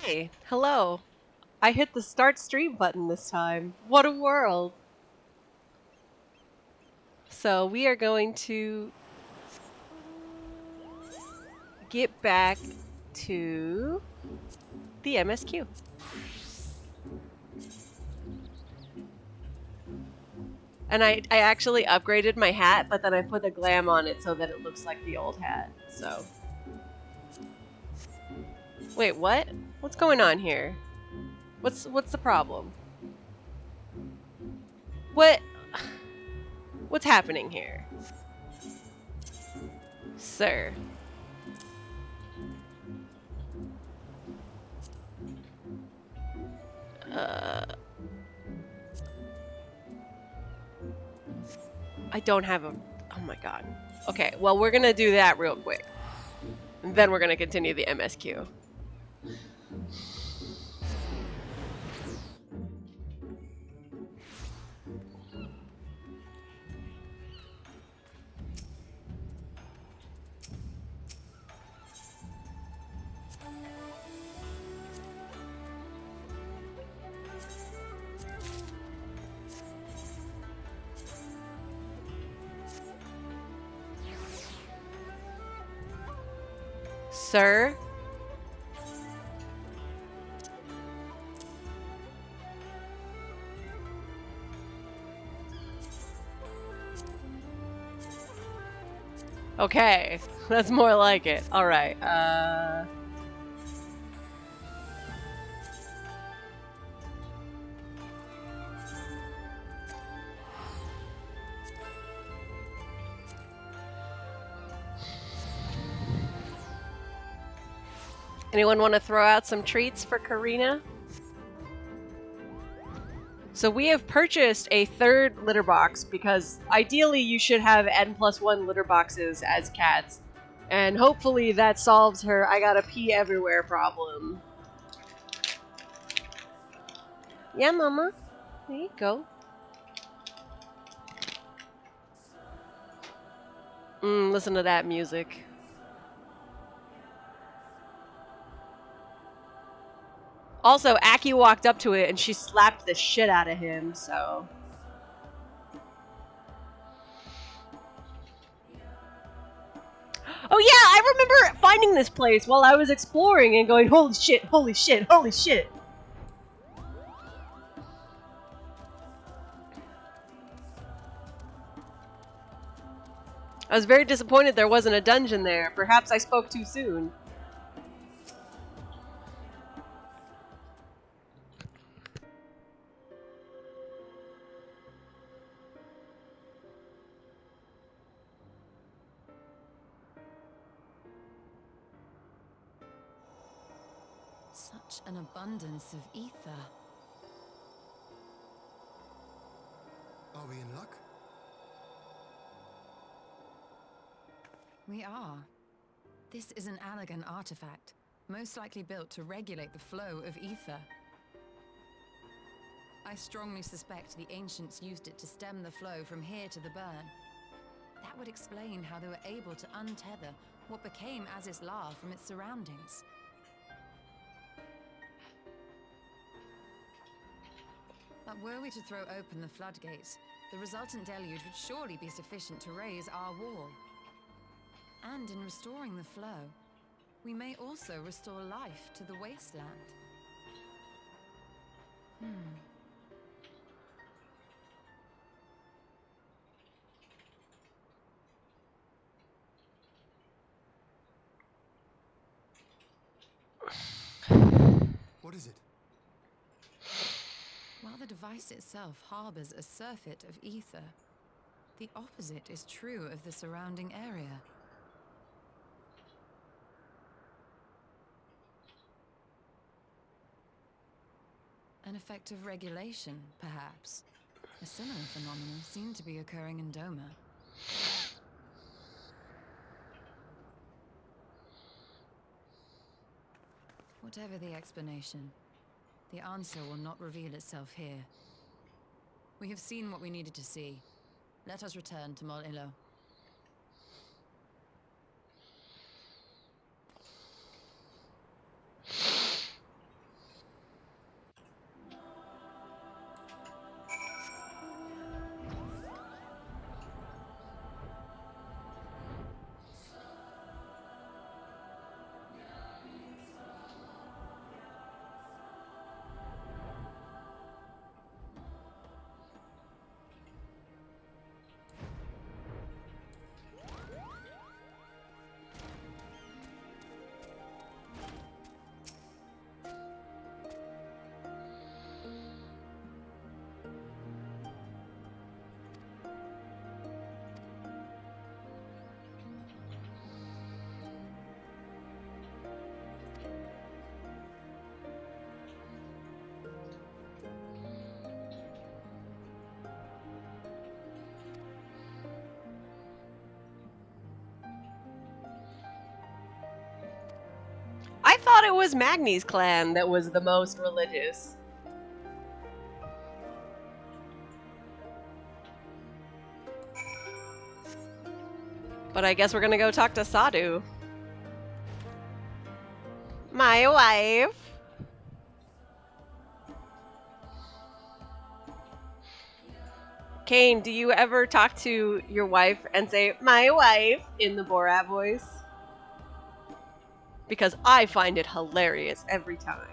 Hi, hello. I hit the start stream button this time. What a world. So we are going to get back to the MSQ. And I actually upgraded my hat, but then I put a glam on it so that it looks like the old hat. So. Wait, what? What's going on here? What's the problem? What's happening here? Sir. I don't have a... Oh my god. Okay, well, we're gonna do that real quick. And then we're gonna continue the MSQ. Sir? Okay, that's more like it. Alright, anyone want to throw out some treats for Karina? So we have purchased a third litter box because ideally you should have N+1 litter boxes as cats. And hopefully that solves her I gotta pee everywhere problem. Yeah, mama. There you go. Listen to that music. Also, Aki walked up to it and she slapped the shit out of him, so... Oh yeah, I remember finding this place while I was exploring and going, holy shit, holy shit, holy shit. I was very disappointed there wasn't a dungeon there. Perhaps I spoke too soon. Such an abundance of ether. Are we in luck? We are. This is an Allergan artifact, most likely built to regulate the flow of ether. I strongly suspect the ancients used it to stem the flow from here to the burn. That would explain how they were able to untether what became Azizlar from its surroundings. But were we to throw open the floodgates, the resultant deluge would surely be sufficient to raise our wall. And in restoring the flow, we may also restore life to the wasteland. What is it? While the device itself harbors a surfeit of ether, the opposite is true of the surrounding area. An effect of regulation, perhaps. A similar phenomenon seemed to be occurring in Doma. Whatever the explanation, the answer will not reveal itself here. We have seen what we needed to see. Let us return to Mol Ilo. I thought it was Magni's clan that was the most religious. But I guess we're gonna go talk to Sadhu. My wife. Kane, do you ever talk to your wife and say, my wife, in the Borat voice? Because I find it hilarious every time.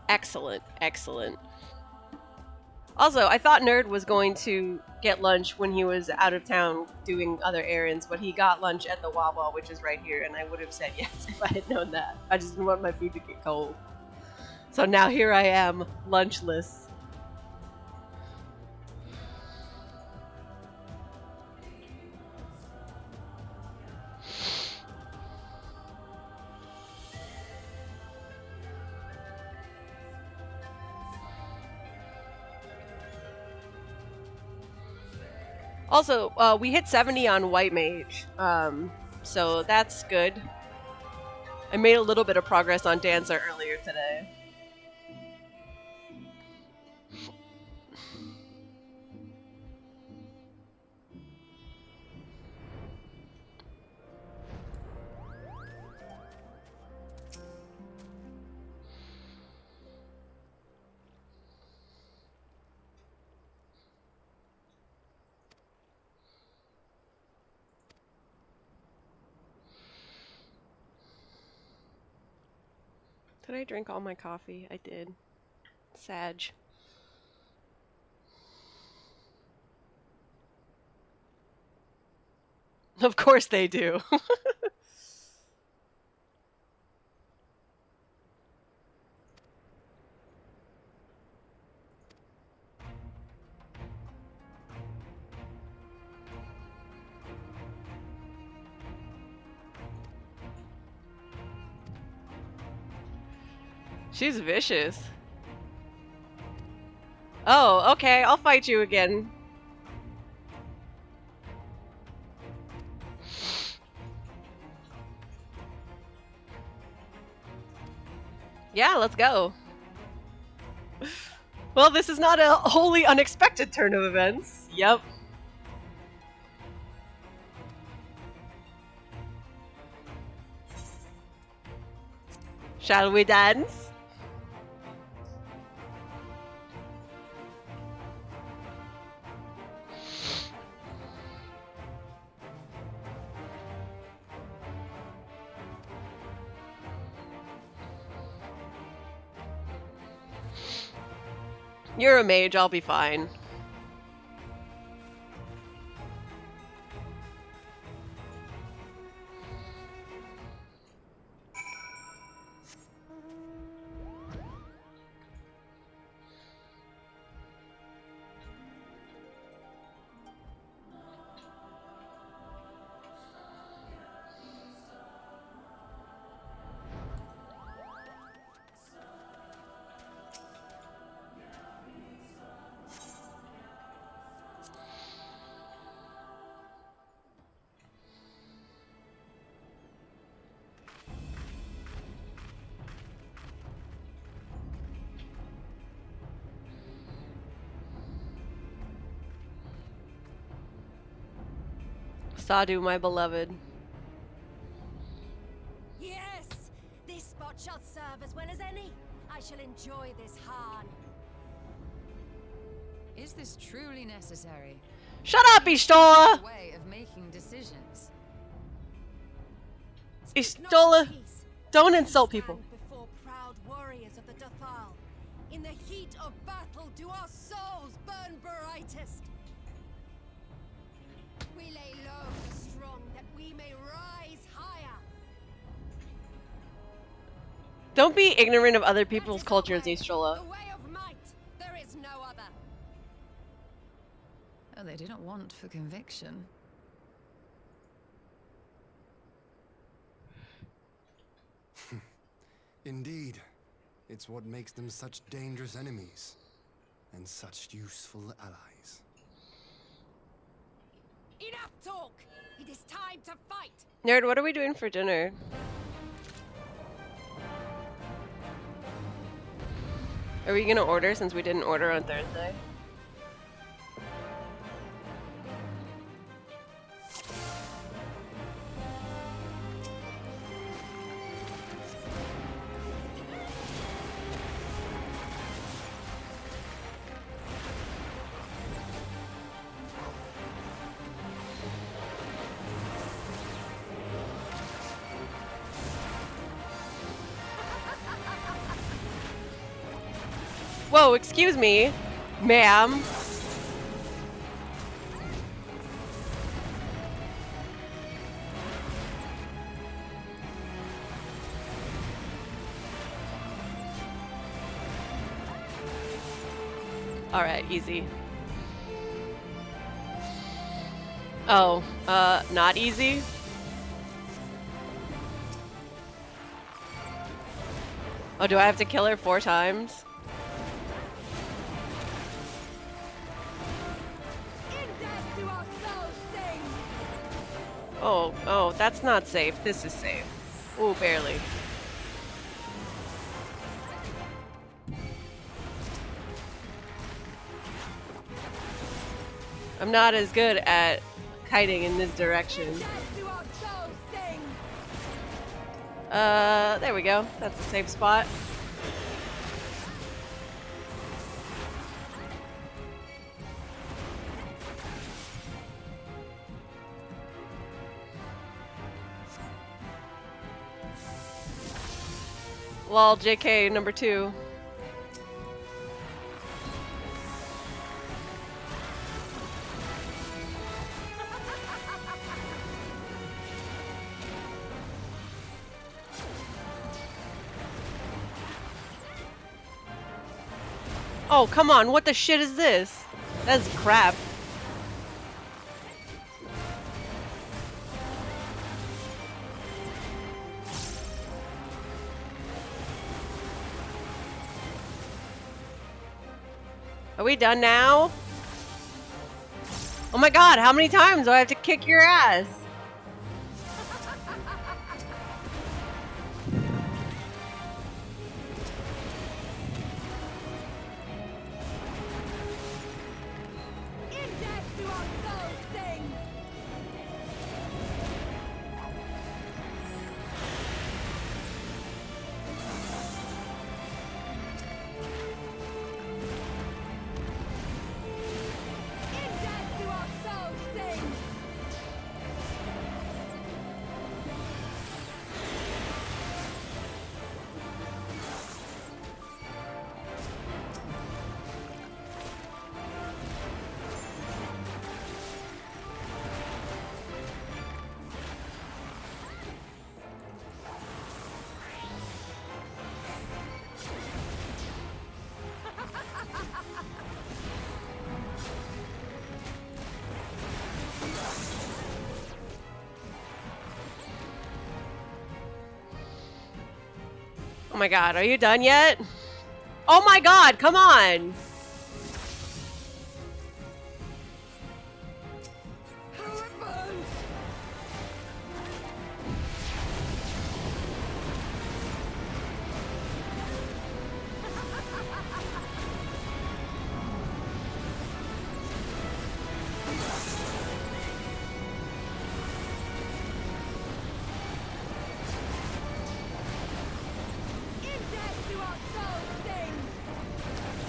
Excellent, excellent. Also, I thought Nerd was going to get lunch when he was out of town doing other errands, but he got lunch at the Wawa, which is right here, and I would have said yes if I had known that. I just didn't want my food to get cold. So now here I am, lunchless. Also, we hit 70 on White Mage, so that's good. I made a little bit of progress on Dancer earlier today. Did I drink all my coffee? I did. Sag. Of course they do. She's vicious. Oh, okay, I'll fight you again. Yeah, let's go. Well, this is not a wholly unexpected turn of events. Yep. Shall we dance? You're a mage, I'll be fine. Sadhu, my beloved. Yes! This spot shall serve as well as any. I shall enjoy this Harn. Is this truly necessary? Shut up, Ishtola! Way of making decisions. Ishtola, don't insult people. Before proud warriors of the Dathal. In the heat of battle do our souls burn brightest. We lay low and strong that we may rise higher. Don't be ignorant of other people's cultures, The Ishtola. way of might, there is no other. Oh, they didn't want for conviction. Indeed. It's what makes them such dangerous enemies. And such useful allies. Enough talk! It is time to fight! Nerd, what are we doing for dinner? Are we gonna order since we didn't order on Thursday? Whoa, excuse me, ma'am. Alright, easy. Oh, not easy? Oh, do I have to kill her 4 times? Oh, that's not safe. This is safe. Ooh, barely. I'm not as good at kiting in this direction. There we go. That's a safe spot. Lol, JK number 2. Oh, come on, what the shit is this? That's crap. Are we done now? Oh my god, how many times do I have to kick your ass? Oh my god, are you done yet? Oh my god, come on!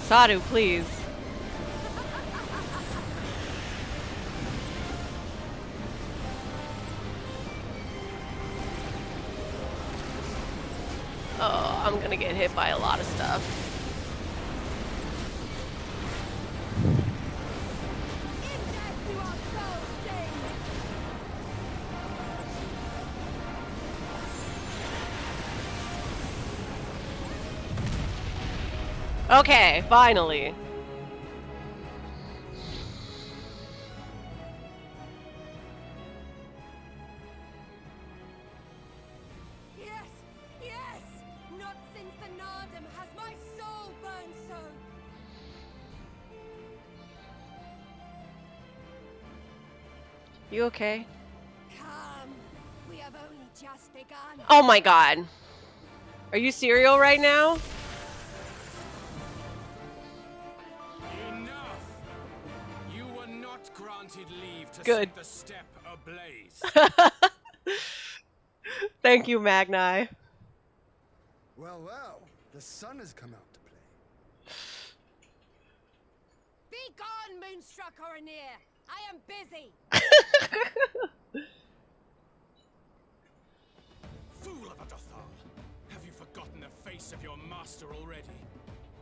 Sadu, please. Oh, I'm gonna get hit by a lot of stuff. Okay, finally. Yes, yes! Not since the Nardum has my soul burned so! You okay? Come. We have only just begun. Oh my god. Are you serial right now? Enough! You were not granted leave to Good. set the step ablaze. Thank you, Magni. Well, well, the sun has come out to play. Be gone, Moonstruck Oranir. I am busy. Fool of a Dothal! Have you forgotten the face of your master already?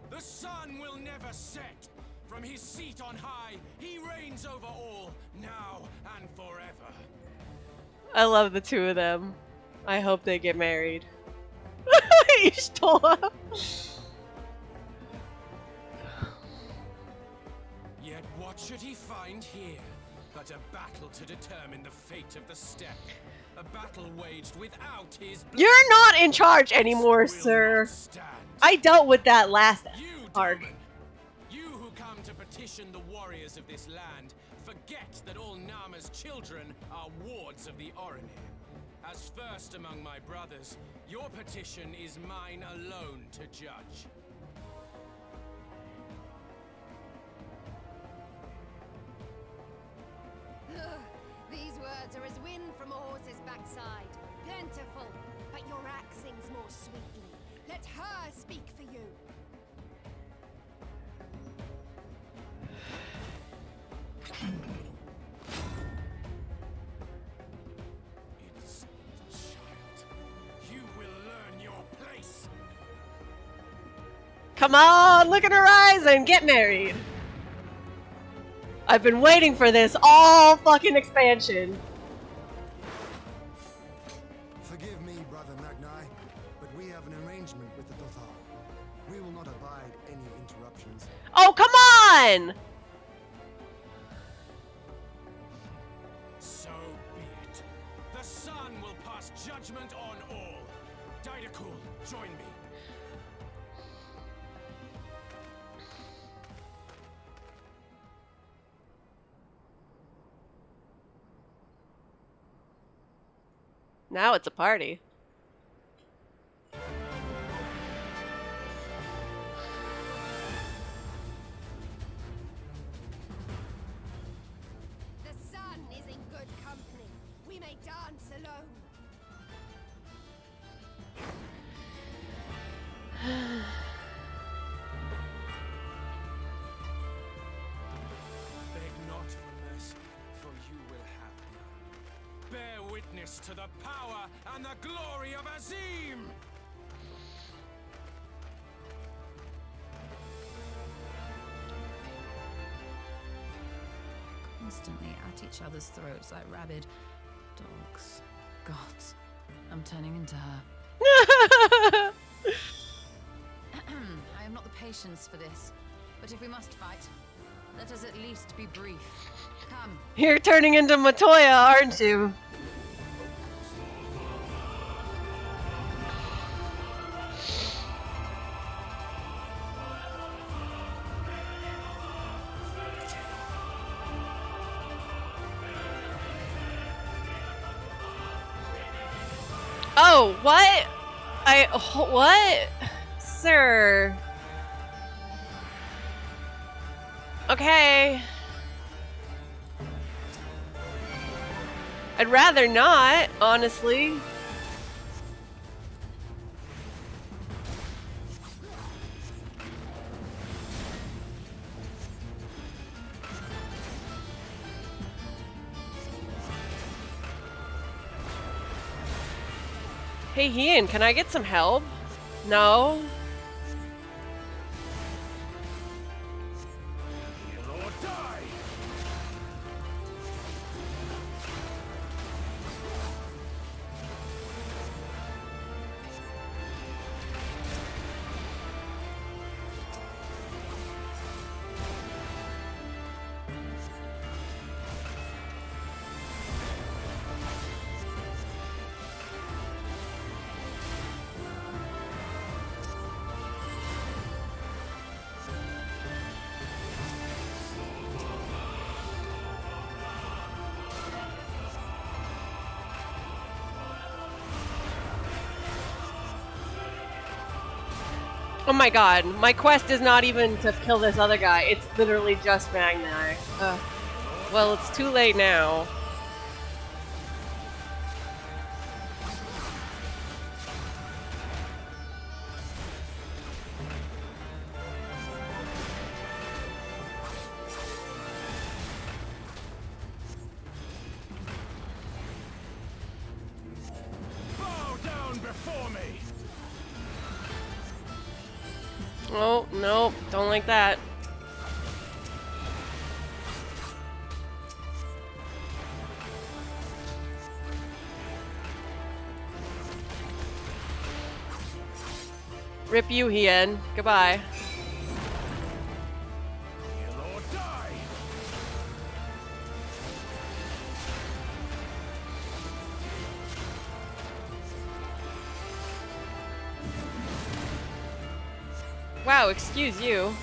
The sun will never set! From his seat on high, he reigns over all, now and forever. I love the two of them. I hope they get married. You stole up. Yet what should he find here? But a battle to determine the fate of the steppe. A battle waged without his blood. You're not in charge anymore, Will sir. not stand. I dealt with that last You, arc. Doman, you who come to petition the warriors of this land, forget that all Nama's children are wards of the Oranir. As first among my brothers, your petition is mine alone to judge. These words are as wind from a horse's backside. Plentiful, but your axe sings more sweetly. Let her speak for you. Innocent child, you will learn your place. Come on, look in her eyes and get married. I've been waiting for this all fucking expansion. Forgive me, Brother Magni, but we have an arrangement with the Dothal. We will not abide any interruptions. Oh, come on! So be it. The sun will pass judgment on all. Didakul, join me. Now it's a party. The sun is in good company. We may dance alone. Beg not for mercy, for you will have none. Bear witness to the power and the glory of Azim! Constantly at each other's throats like rabid dogs. Gods, I'm turning into her. I have not the patience for this. But if we must fight, let us at least be brief. Come. You're turning into Matoya, aren't you? Oh, what? What? Sir. Okay. I'd rather not, honestly. Hey, Ian, can I get some help? No? Kill or die! Oh my god, my quest is not even to kill this other guy, it's literally just Magni. Well, it's too late now. Bow down before me! Oh, no, don't like that. Rip you, Hien. Goodbye. Kill or die! Wow, excuse you.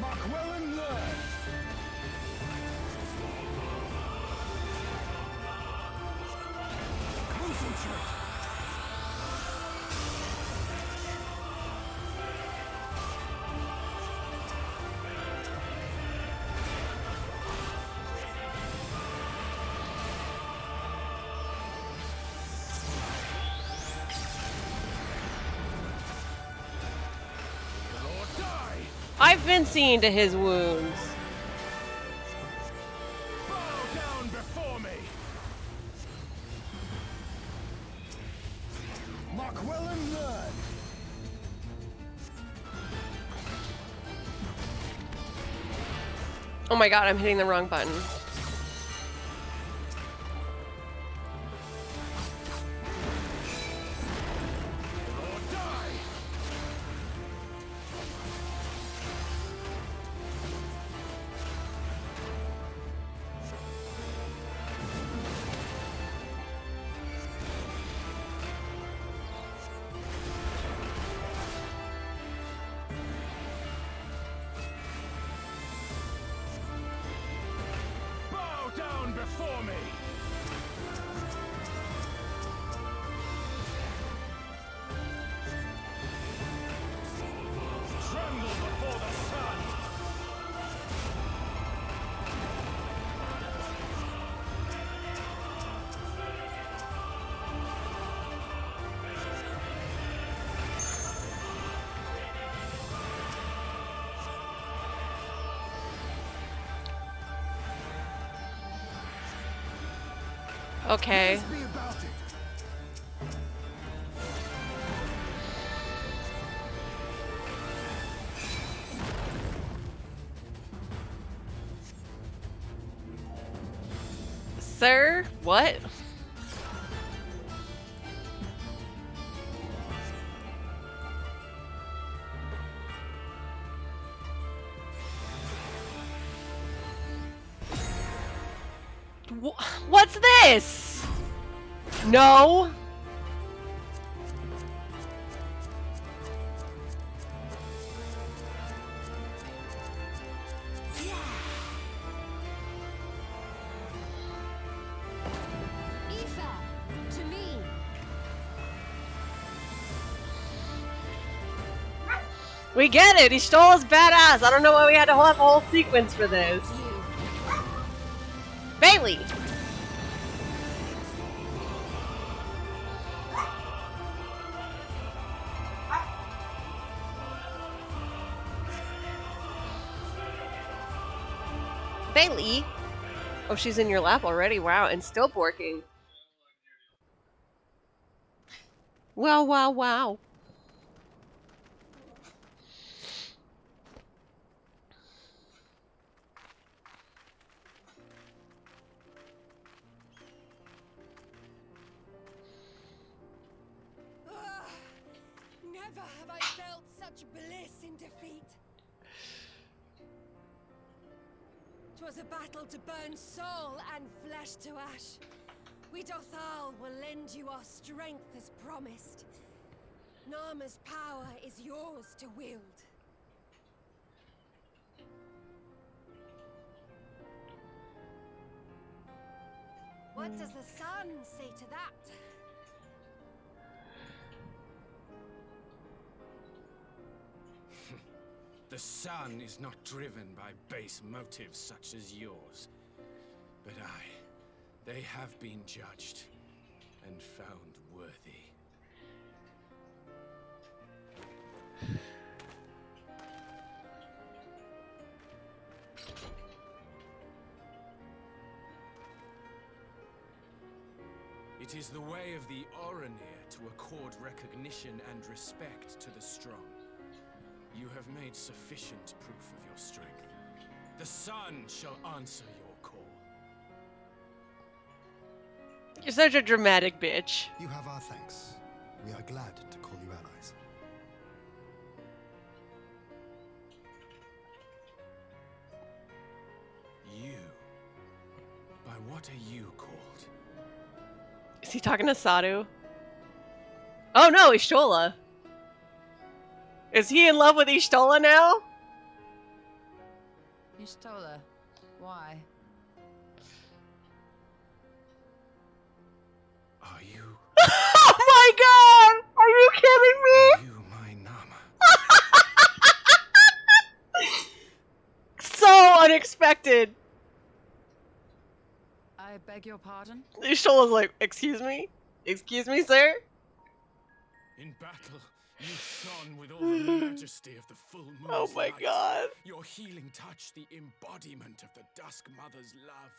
Mark well and learn! Concentrate! Kill or die! I've been seeing to his wounds. Bow down before me! Mark well and learn! Oh my god, I'm hitting the wrong button. Kill or die! Bow down before me! Tremble before the sun! Okay. Let's be about it. Sir? What? What's this? No. Aoife, to me. We get it. He stole his badass. I don't know why we had to have a whole sequence for this. You. Bailey. Bailey. Oh, she's in your lap already. Wow, and still borking. Wow, wow, wow. Never have I felt such bliss in defeat. 'Twas a battle to burn soul and flesh to ash. We Dothal will lend you our strength as promised. Narma's power is yours to wield. What does the sun say to that? The sun is not driven by base motives such as yours. But they have been judged and found worthy. It is the way of the Oranir to accord recognition and respect to the strong. You have made sufficient proof of your strength. The sun shall answer your call. You're such a dramatic bitch. You have our thanks. We are glad to call you allies. You? By what are you called? Is he talking to Sadu? Oh no, Ishtola. Is he in love with Ishtola now? Ishtola, why? Are you? Oh my god! Are you kidding Are me? you my Nama? So unexpected. I beg your pardon? Ishtola's like, excuse me? Excuse me, sir? In battle, you shone with all the majesty of the full moon's Oh my light. god. Your healing touch, the embodiment of the Dusk Mother's love.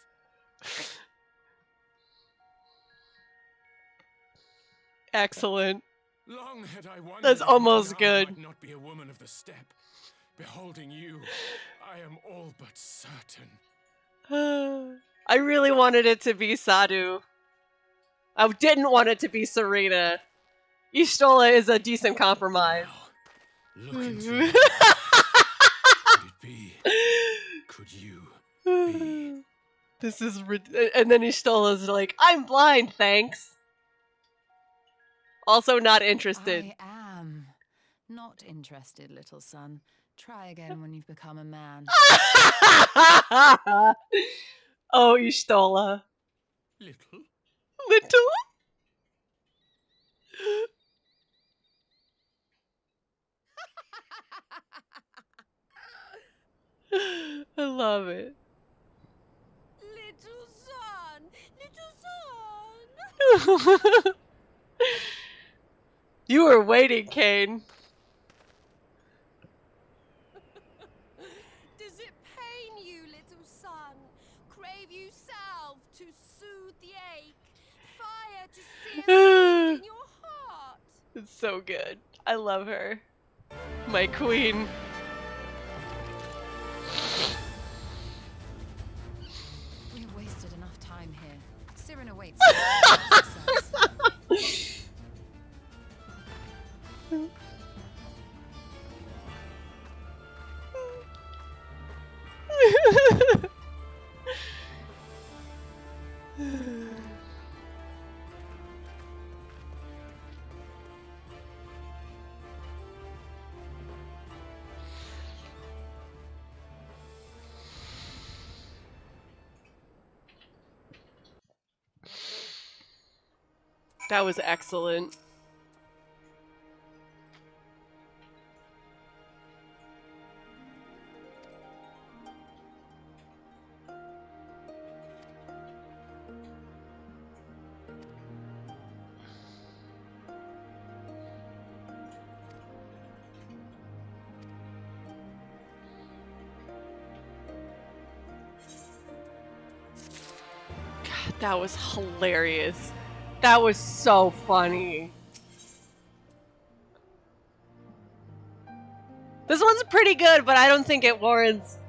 Excellent. Long had I wondered That's if almost my Nama good. might not be a woman of the steppe. Beholding you, I am all but certain. I really wanted it to be Sadu. I didn't want it to be Serena. Ishtola is a decent compromise. Now, look into my eyes. Could it be? Could you be? This is and then Ishtola's like, I'm blind, thanks. Also not interested. I am not interested, little son. Try again when you've become a man. Oh, Ishtola. Little? Little? I love it. Little son! You were waiting, Kane. Does it pain you, little son? Crave you salve to soothe the ache? Fire to sear the ache in your heart? It's so good. I love her. My queen. We've wasted enough time here. Siren awaits. That was excellent. God, that was hilarious. That was so funny. This one's pretty good, but I don't think it warrants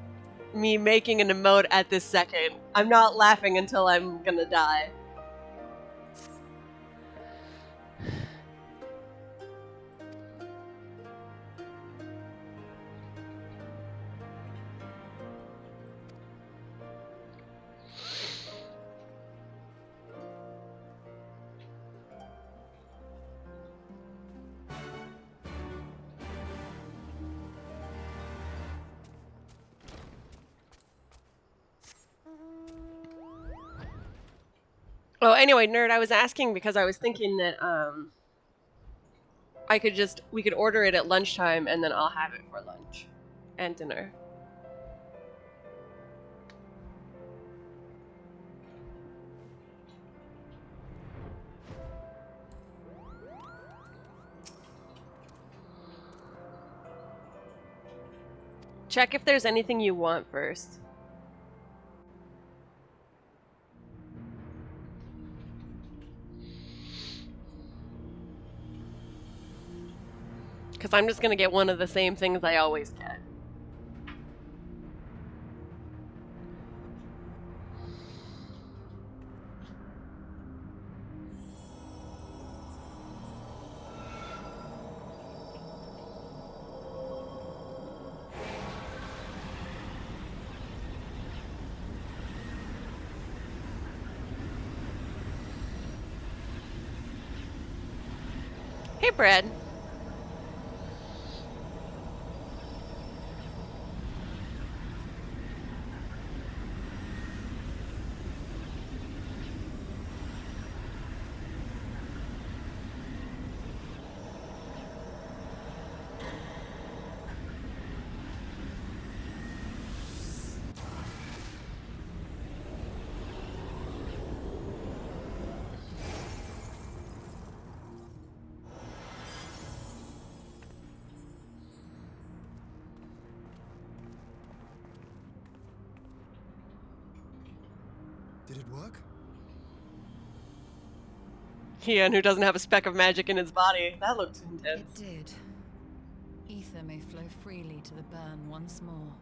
me making an emote at this second. I'm not laughing until I'm gonna die. Oh, anyway, nerd, I was asking because I was thinking that we could order it at lunchtime and then I'll have it for lunch and dinner. Check if there's anything you want first. Because I'm just going to get one of the same things I always get. Hey, Brad. Did it work? Ian, who doesn't have a speck of magic in his body. That looks It intense. did. Ether may flow freely to the burn once more.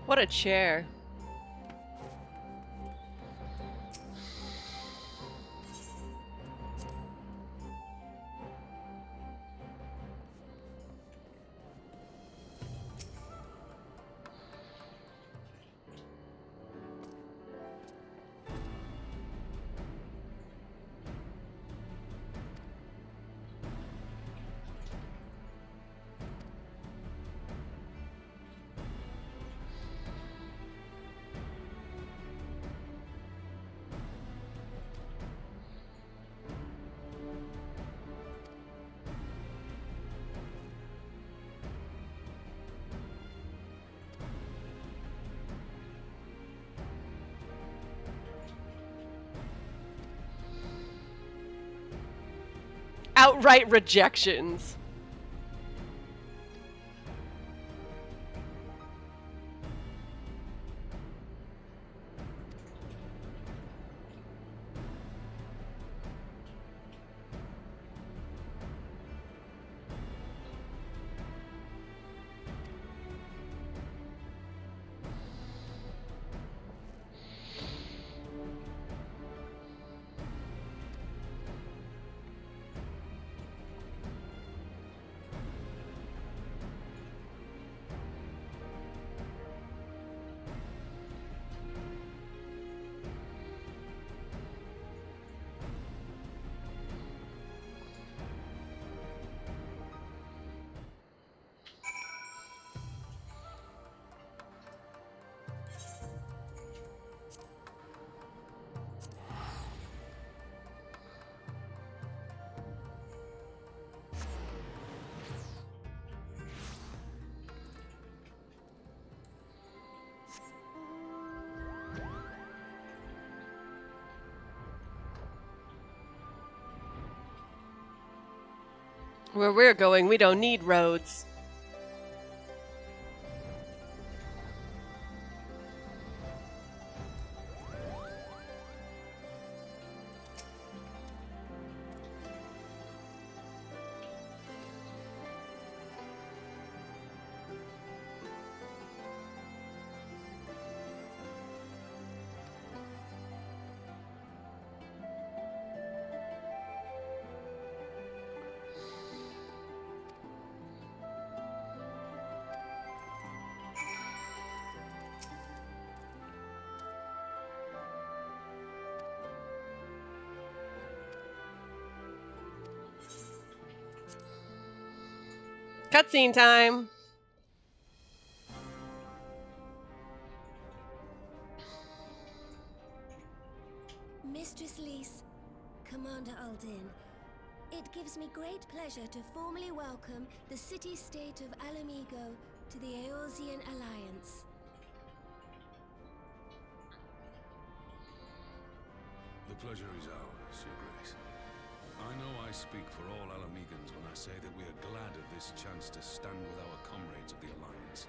What a chair. Outright rejections. Where we're going, we don't need roads. Cutscene time. Mistress Lys, Commander Aldin, it gives me great pleasure to formally welcome the city-state of Alamigo to the Eorzean Alliance. The pleasure is ours, Your Grace. I know I speak for all Alamegans when I say that we are glad of this chance to stand with our comrades of the Alliance.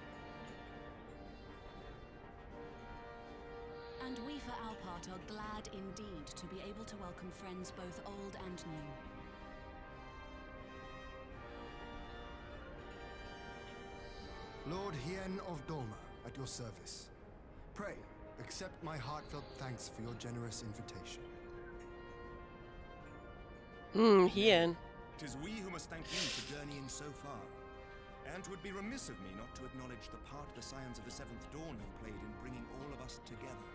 And we, for our part, are glad indeed to be able to welcome friends both old and new. Lord Hien of Doma, at your service. Pray, accept my heartfelt thanks for your generous invitation. Hien. It is we who must thank you for journeying so far. And it would be remiss of me not to acknowledge the part the Scions of the Seventh Dawn have played in bringing all of us together.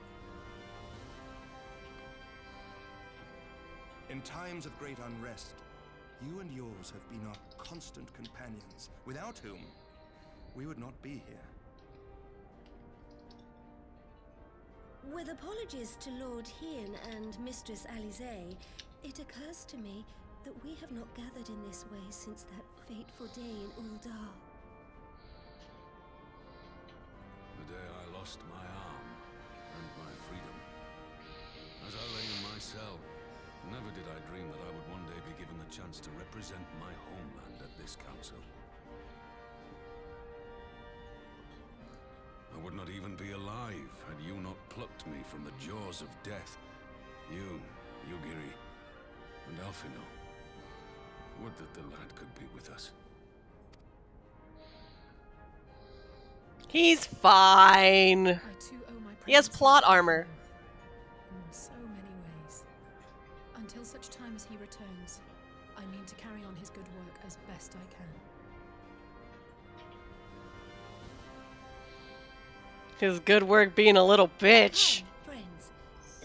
In times of great unrest, you and yours have been our constant companions, without whom we would not be here. With apologies to Lord Hien and Mistress Alize, it occurs to me that we have not gathered in this way since that fateful day in Uldar. The day I lost my arm and my freedom. As I lay in my cell, never did I dream that I would one day be given the chance to represent my homeland at this council. I would not even be alive had you not plucked me from the jaws of death. You, Yugiri, and Alphino. Would that the lad could be with us. He's fine. I too owe my He has presence plot to armor. Alphino in so many ways. Until such time as he returns, I mean to carry on his good work as best I can. His good work being a little bitch. Come, friends,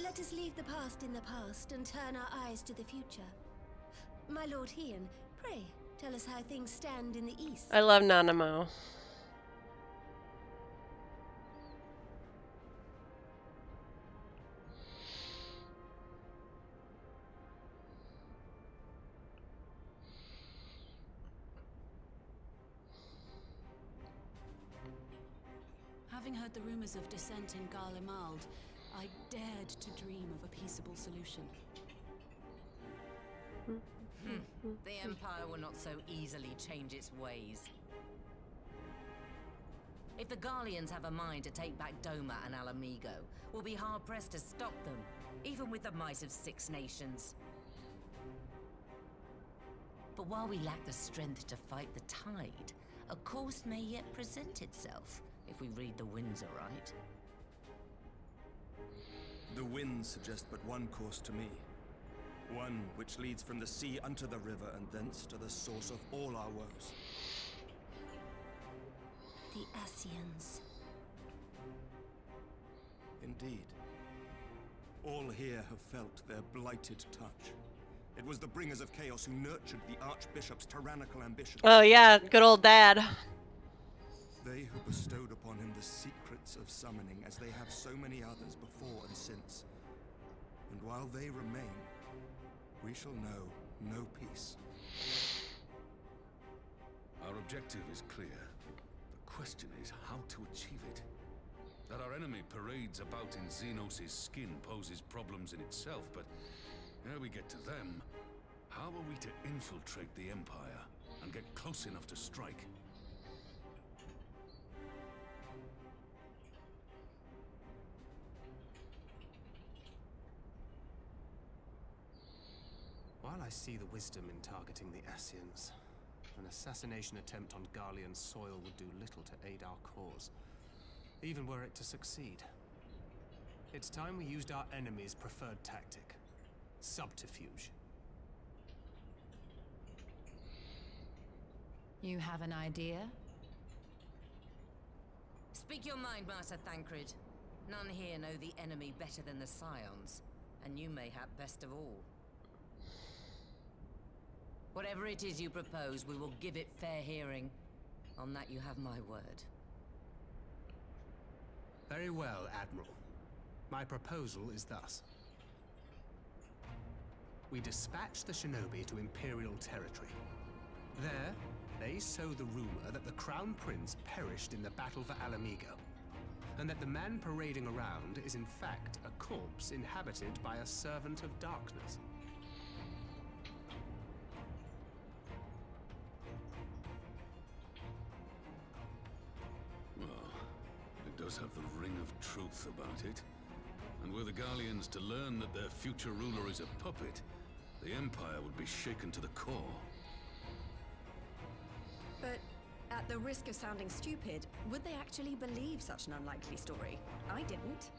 let us leave the past in the past and turn our eyes to the future. My Lord Hien, pray, tell us how things stand in the east. I love Nanamo. Having heard the rumors of dissent in Garlemald, I dared to dream of a peaceable solution. The Empire will not so easily change its ways. If the Garleans have a mind to take back Doma and Alamigo, we'll be hard-pressed to stop them, even with the might of 6 nations. But while we lack the strength to fight the tide, a course may yet present itself, if we read the winds aright. The winds suggest but one course to me. One which leads from the sea unto the river and thence to the source of all our woes. The Ascians. Indeed. All here have felt their blighted touch. It was the bringers of chaos who nurtured the Archbishop's tyrannical ambitions. Oh yeah, good old dad. They who bestowed upon him the secrets of summoning, as they have so many others before and since. And while they remain, we shall know no peace. Our objective is clear. The question is how to achieve it. That our enemy parades about in Xenos' skin poses problems in itself, but ere we get to them, how are we to infiltrate the Empire and get close enough to strike. While I see the wisdom in targeting the Ascians, an assassination attempt on Garlean soil would do little to aid our cause, even were it to succeed. It's time we used our enemy's preferred tactic: subterfuge. You have an idea? Speak your mind, Master Thancred. None here know the enemy better than the Scions, and you mayhap best of all. Whatever it is you propose, we will give it fair hearing. On that you have my word. Very well, Admiral. My proposal is thus. We dispatch the shinobi to Imperial territory. There, they sow the rumor that the Crown Prince perished in the battle for Alamigo, and that the man parading around is in fact a corpse inhabited by a servant of darkness. It does have the ring of truth about it. And were the Garleans to learn that their future ruler is a puppet, the Empire would be shaken to the core. But at the risk of sounding stupid, would they actually believe such an unlikely story? I didn't.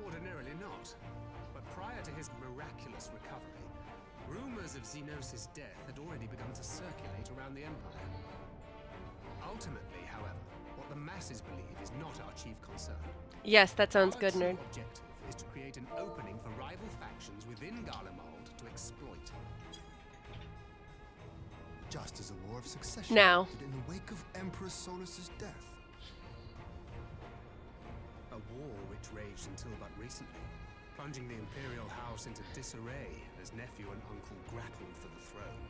Ordinarily not. But prior to his miraculous recovery, rumors of Xenos' death had already begun to circulate around the Empire. Ultimately, however, what the masses believe is not our chief concern. Yes, that sounds good, nerd. Our objective is to create an opening for rival factions within Garlemald to exploit. Just as a war of succession Now. did in the wake of Emperor Solus's death. A war which raged until but recently, plunging the Imperial House into disarray as nephew and uncle grappled for the throne.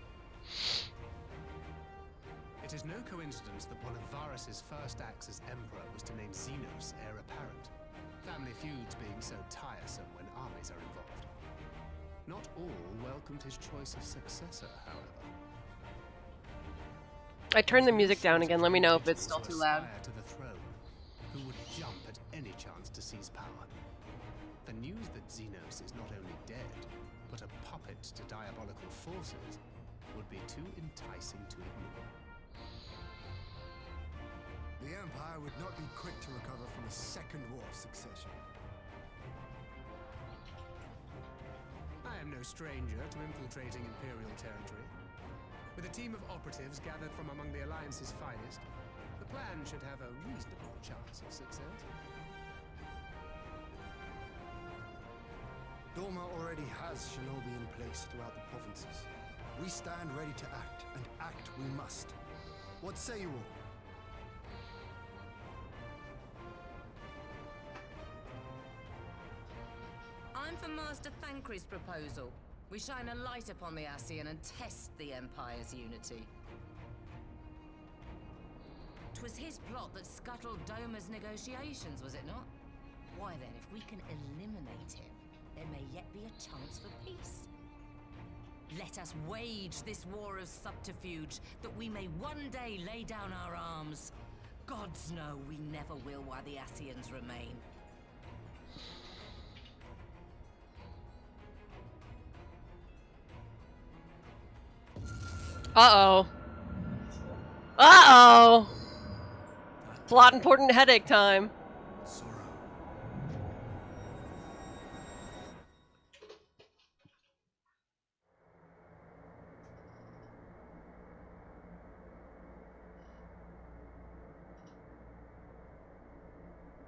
It is no coincidence that one of Varus's first acts as Emperor was to name Xenos heir apparent, family feuds being so tiresome when armies are involved. Not all welcomed his choice of successor, however. I turned the music down again. Let me know if it's still too loud. To the throne, who would jump at any chance to seize power. The news that Xenos is not only dead, but a puppet to diabolical forces, would be too enticing to ignore. The Empire would not be quick to recover from a second war of succession. I am no stranger to infiltrating Imperial territory. With a team of operatives gathered from among the Alliance's finest, the plan should have a reasonable chance of success. Doma already has shinobi in place throughout the provinces. We stand ready to act, and act we must. What say you all? I'm for Master Thancred's proposal. We shine a light upon the Ascian and test the Empire's unity. 'Twas his plot that scuttled Doma's negotiations, was it not? Why then, if we can eliminate him, there may yet be a chance for peace. Let us wage this war of subterfuge, that we may one day lay down our arms. Gods know we never will while the Ascians remain. Uh-oh. Uh-oh! Plot important headache time. Sorrow.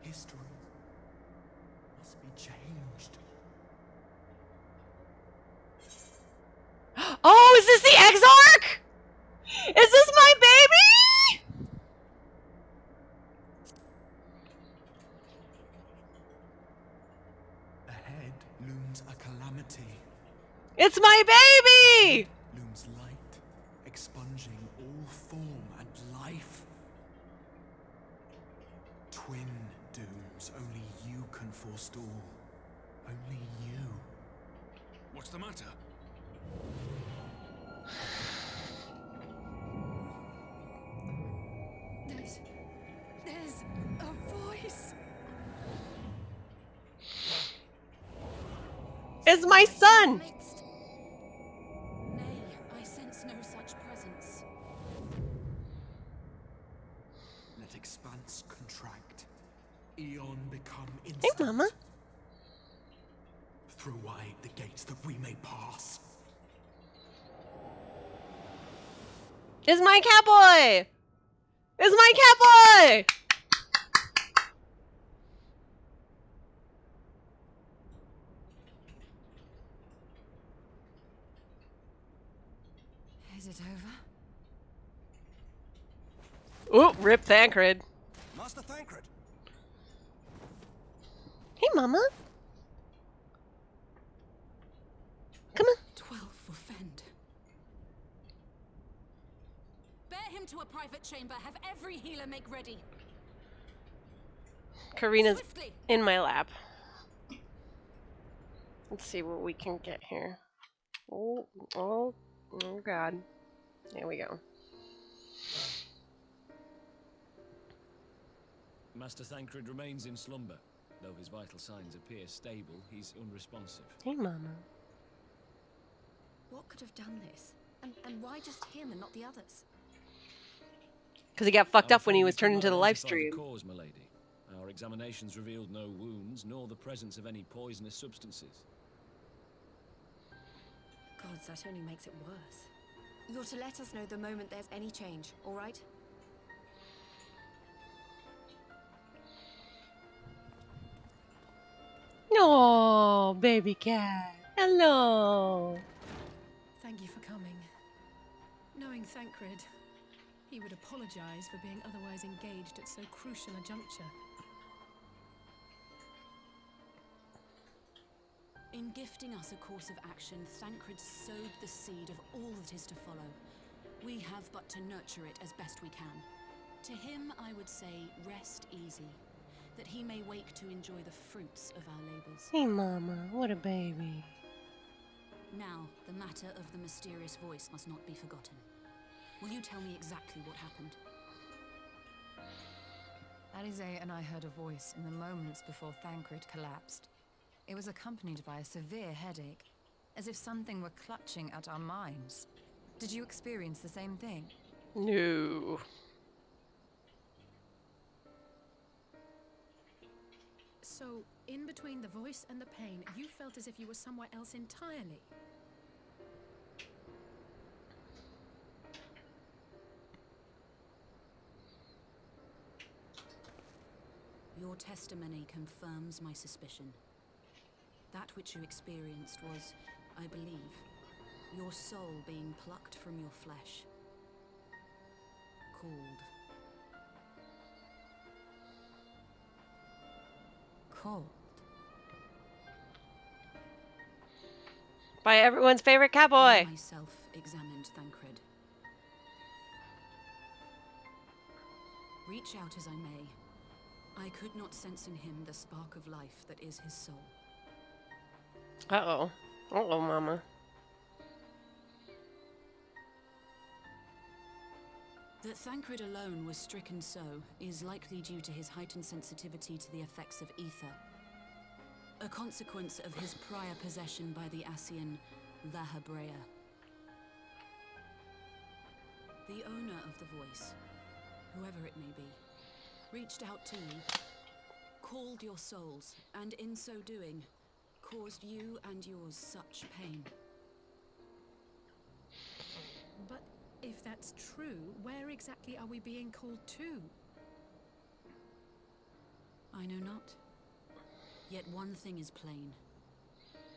History must be changed. Oh, is this the Exarch? Is this my baby? Ahead looms a calamity. It's my baby! Looms light, expunging all form and life. Twin dooms only you can forestall. Only you. What's the matter? It's my son! Nay, I sense no such presence. Let expanse contract. Eon become Hey, instant. Mama. Throw wide the gates that we may pass. It's my catboy! It's my catboy! Is it over? Ooh, rip Thancred. Master Thancred! Hey, Mama. Come on. 12 for Fend. Bear him to a private chamber. Have every healer make ready. Karina's Swiftly. in my lap. Let's see what we can get here. Oh, oh, oh God. There we go. Master Thancred remains in slumber. Though his vital signs appear stable, he's unresponsive. Hey, Mama. What could have done this? And why just him and not the others? Because he got fucked I'm up when he afraid was we turned cannot into the live identify the stream. cause, my lady. Our examinations revealed no wounds, nor the presence of any poisonous substances. Gods, that only makes it worse. You're to let us know the moment there's any change, all right? Oh, baby cat. Hello. Thank you for coming. Knowing Thancred, he would apologize for being otherwise engaged at so crucial a juncture. In gifting us a course of action, Thancred sowed the seed of all that is to follow. We have but to nurture it as best we can. To him, I would say, rest easy, that he may wake to enjoy the fruits of our labors. Hey, Mama. What a baby. Now, the matter of the mysterious voice must not be forgotten. Will you tell me exactly what happened? Alize and I heard a voice in the moments before Thancred collapsed. It was accompanied by a severe headache, as if something were clutching at our minds. Did you experience the same thing? No. So, in between the voice and the pain, you felt as if you were somewhere else entirely. Your testimony confirms my suspicion. That which you experienced was, I believe, your soul being plucked from your flesh. Called. Cold. By everyone's favorite I catboy. myself examined Thancred. Reach out as I may, I could not sense in him the spark of life that is his soul. Uh-oh. Uh-oh, Mama. That Thancred alone was stricken so is likely due to his heightened sensitivity to the effects of ether, a consequence of his prior possession by the Ascian Lahabrea. The owner of the voice, whoever it may be, reached out to you, called your souls, and in so doing, caused you and yours such pain. But if that's true, where exactly are we being called to? I know not. Yet one thing is plain.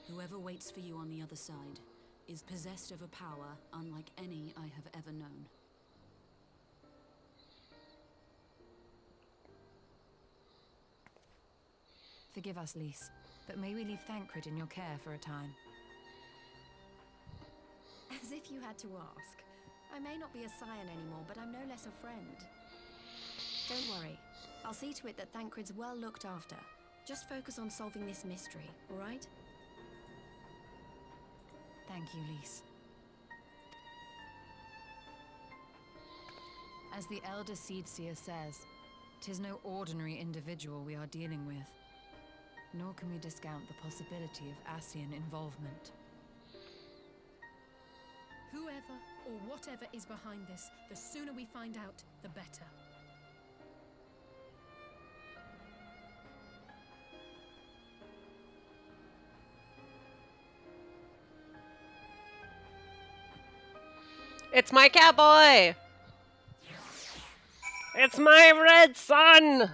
Whoever waits for you on the other side is possessed of a power unlike any I have ever known. Forgive us, Lys, but may we leave Thancred in your care for a time? As if you had to ask. I may not be a scion anymore, but I'm no less a friend. Don't worry. I'll see to it that Thancred's well looked after. Just focus on solving this mystery, all right? Thank you, Lys. As the Elder Seedseer says, 'tis no ordinary individual we are dealing with. Nor can we discount the possibility of Ascian involvement. Whoever or whatever is behind this, the sooner we find out, the better. It's my catboy! It's my red sun!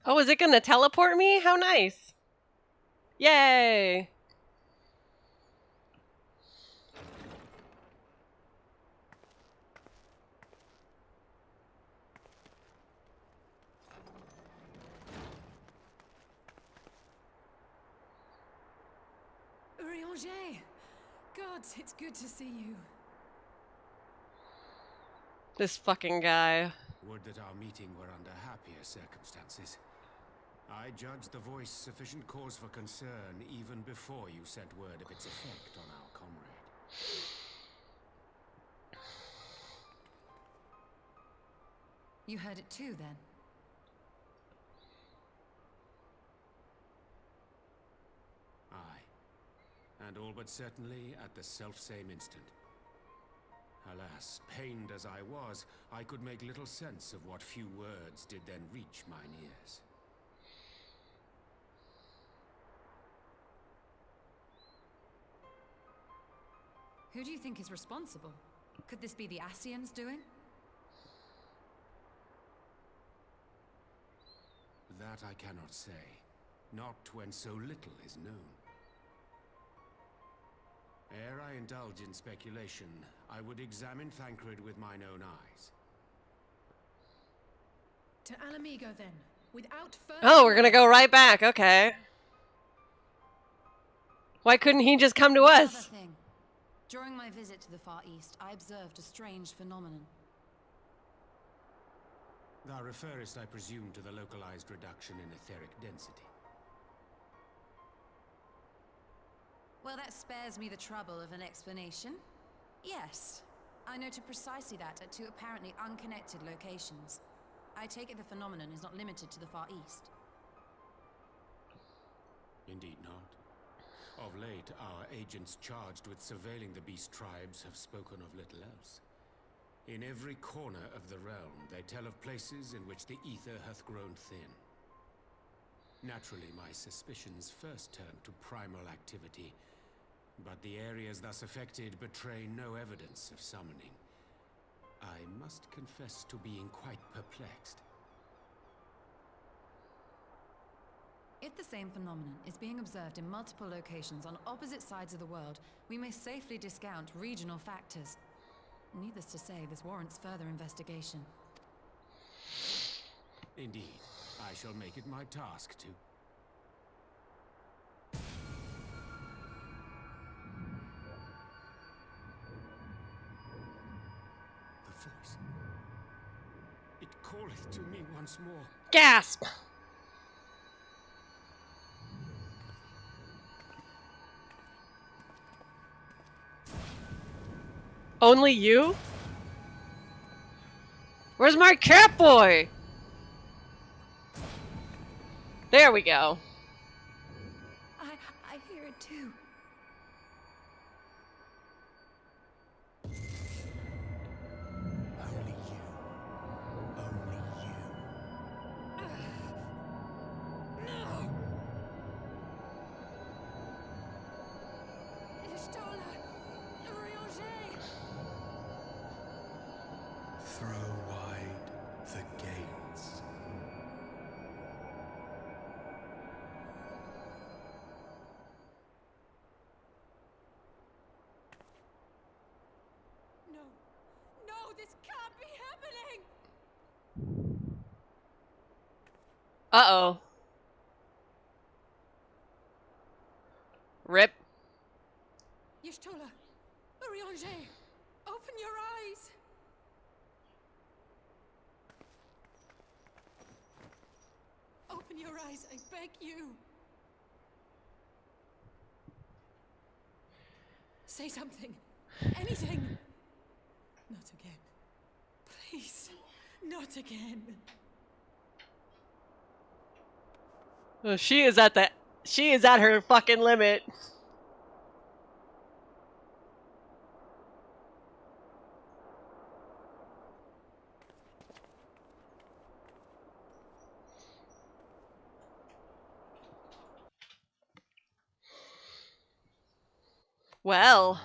Oh, is it gonna teleport me? How nice. Yay! Urianger! God, it's good to see you. This fucking guy. Would that our meeting were under happier circumstances. I judged the voice sufficient cause for concern even before you sent word of its effect on our comrade. You heard it too, then? Aye. And all but certainly at the selfsame instant. Alas, pained as I was, I could make little sense of what few words did then reach mine ears. Who do you think is responsible? Could this be the Ascians doing? That I cannot say. Not when so little is known. Ere I indulge in speculation, I would examine Thancred with mine own eyes. To Alamigo, then. Without further... Oh, we're gonna go right back. Okay. Why couldn't he just come to us? Another thing. During my visit to the Far East, I observed a strange phenomenon. Thou referrest, I presume, to the localized reduction in etheric density. Well, that spares me the trouble of an explanation. Yes, I noted precisely that at two apparently unconnected locations. I take it the phenomenon is not limited to the Far East. Indeed not. Of late, our agents charged with surveilling the beast tribes have spoken of little else. In every corner of the realm, they tell of places in which the ether hath grown thin. Naturally, my suspicions first turned to primal activity, but the areas thus affected betray no evidence of summoning. I must confess to being quite perplexed. If the same phenomenon is being observed in multiple locations on opposite sides of the world, we may safely discount regional factors. Needless to say, this warrants further investigation. Indeed, I shall make it my task to. The voice. It calleth to me once more. Gasp! Only you? Where's my cat boy? There we go. I hear it too. Throw wide the gates. No. No, this can't be happening! Uh-oh. Rip. Y'shtola, Urianger, open your eyes! Open your eyes, I beg you! Say something. Anything! Not again. Please, not again. Oh, she is at her fucking limit. Well.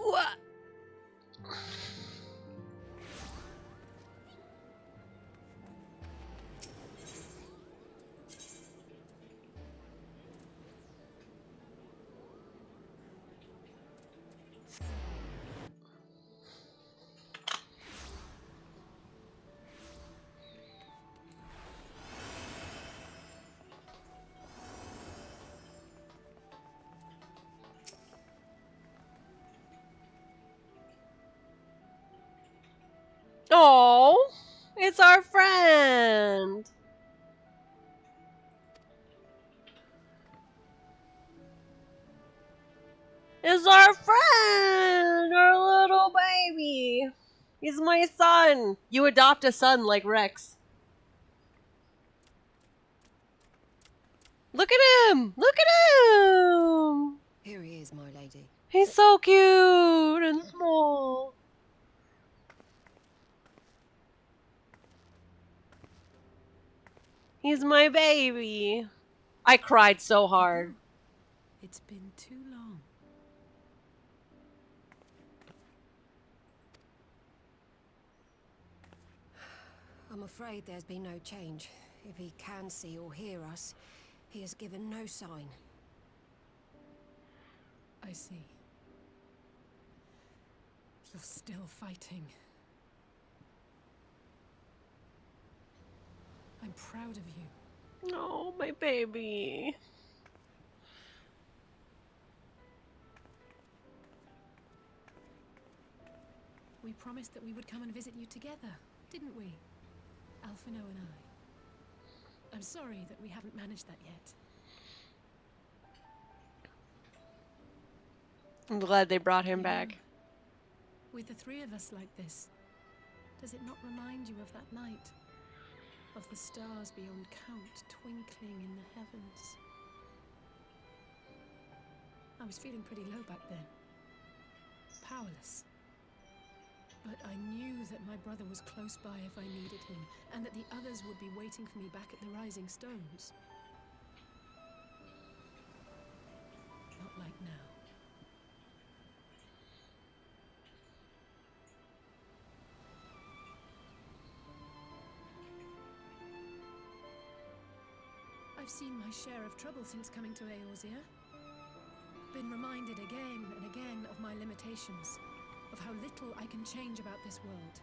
What? Oh, it's our friend. It's our friend, our little baby. He's my son. You adopt a son like Rex. Look at him. Look at him. Here he is, my lady. He's so cute and small. He's my baby. I cried so hard. It's been too long. I'm afraid there's been no change. If he can see or hear us, he has given no sign. I see. You're still fighting. I'm proud of you. Oh, my baby. We promised that we would come and visit you together, didn't we? Alphino and I. I'm sorry that we haven't managed that yet. I'm glad they brought him You back. know, with the three of us like this, does it not remind you of that night? Of the stars beyond count twinkling in the heavens? I was feeling pretty low back then. Powerless. But I knew that my brother was close by if I needed him, and that the others would be waiting for me back at the Rising Stones. Not like now. I've seen my share of trouble since coming to Eorzea. Been reminded again and again of my limitations, of how little I can change about this world.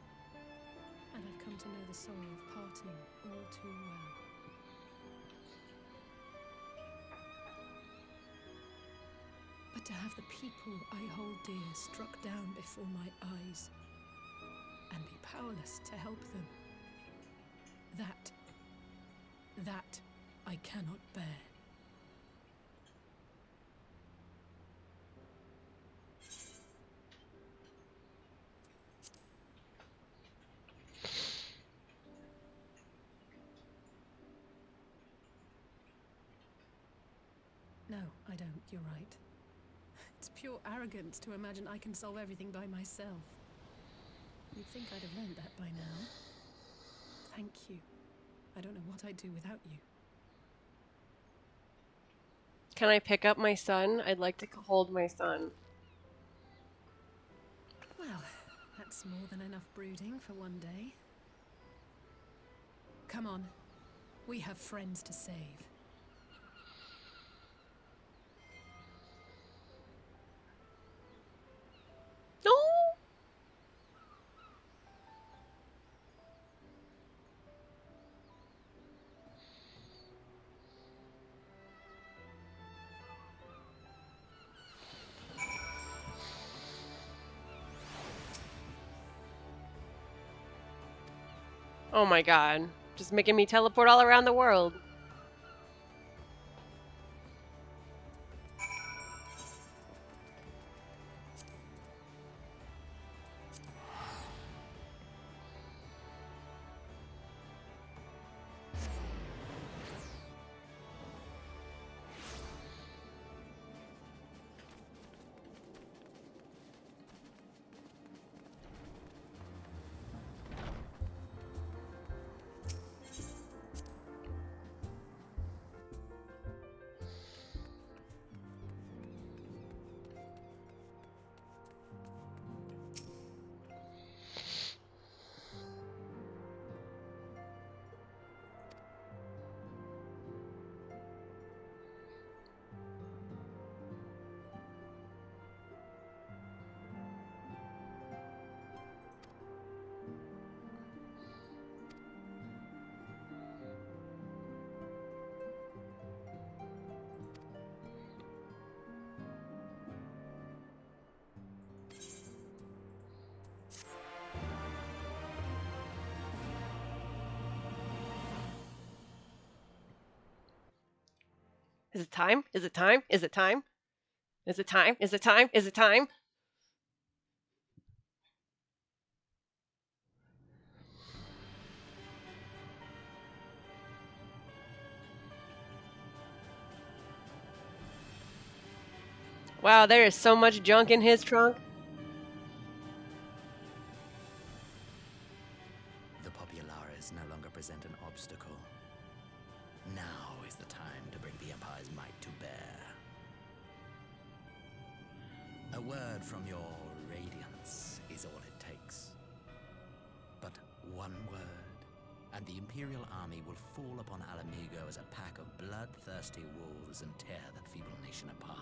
And I've come to know the sorrow of parting all too well. But to have the people I hold dear struck down before my eyes, and be powerless to help them, that I cannot bear. No, I don't. You're right. It's pure arrogance to imagine I can solve everything by myself. You'd think I'd have learned that by now. Thank you. I don't know what I'd do without you. Can I pick up my son? I'd like to hold my son. Well, that's more than enough brooding for one day. Come on. We have friends to save. No! Oh my god. Just making me teleport all around the world. Is it time? Is it time? Is it time? Is it time? Is it time? Is it time? Wow, there is so much junk in his trunk. The populares no longer present an obstacle. Now is the time to bring the Empire's might to bear. A word from your radiance is all it takes. But one word, and the Imperial army will fall upon Alamigo as a pack of bloodthirsty wolves and tear that feeble nation apart.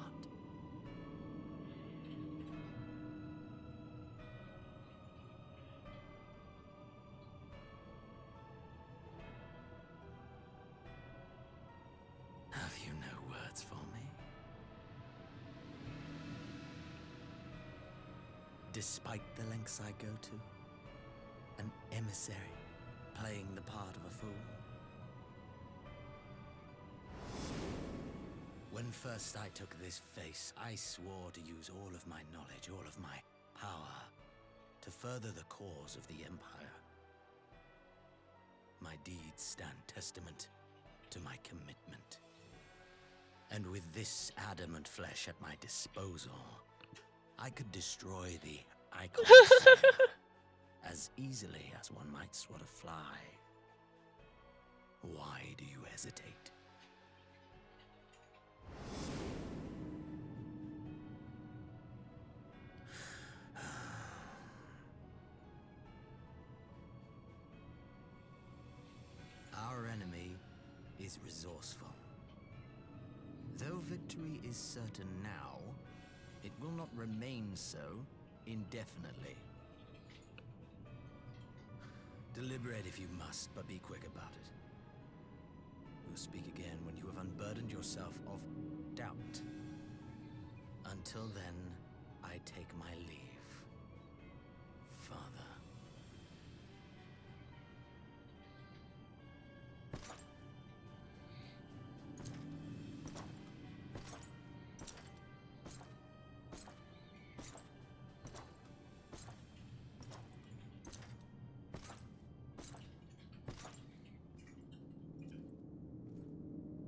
Have you no words for me? Despite the lengths I go to, an emissary playing the part of a fool. When first I took this face, I swore to use all of my knowledge, all of my power, to further the cause of the Empire. My deeds stand testament to my commitment. And with this adamant flesh at my disposal, I could destroy the Icon Slayer as easily as one might swat a fly. Why do you hesitate? Our enemy is resourceful Though victory is certain now, it will not remain so indefinitely. Deliberate if you must, but be quick about it. We'll speak again when you have unburdened yourself of doubt. Until then, I take my leave, Father.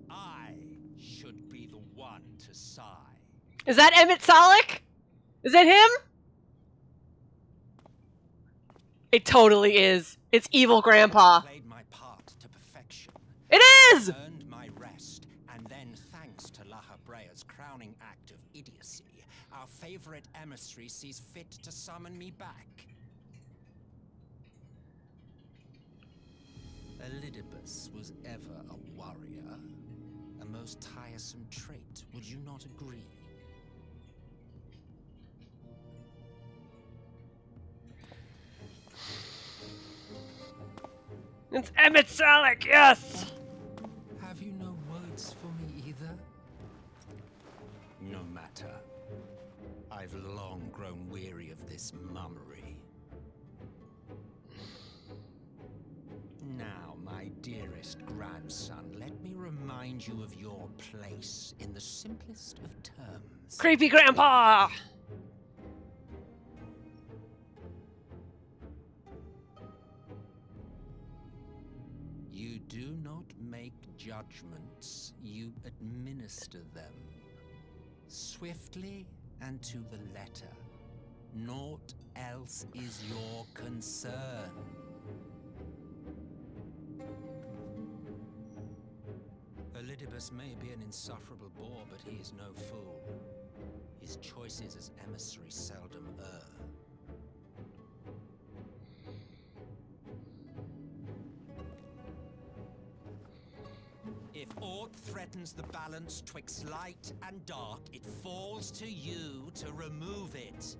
I should be the one to sigh. Is that Emmett Sollick? Is it him? It totally is. It's evil grandpa. Played my part to perfection. It is! Earned my rest, and then thanks to La Habrea's crowning act of idiocy, our favorite emissary sees fit to summon me back. Elidibus was ever a warrior. A most tiresome trait, would you not agree? It's Emmett Sollick, yes! Have you no words for me either? No matter. I've long grown weary of this mummery. Now, my dearest grandson, let me remind you of your place in the simplest of terms. Creepy grandpa! You do not make judgments, you administer them. Swiftly and to the letter. Naught else is your concern. Elidibus may be an insufferable bore, but he is no fool. His choices as emissary seldom err. If aught threatens the balance twixt light and dark, it falls to you to remove it.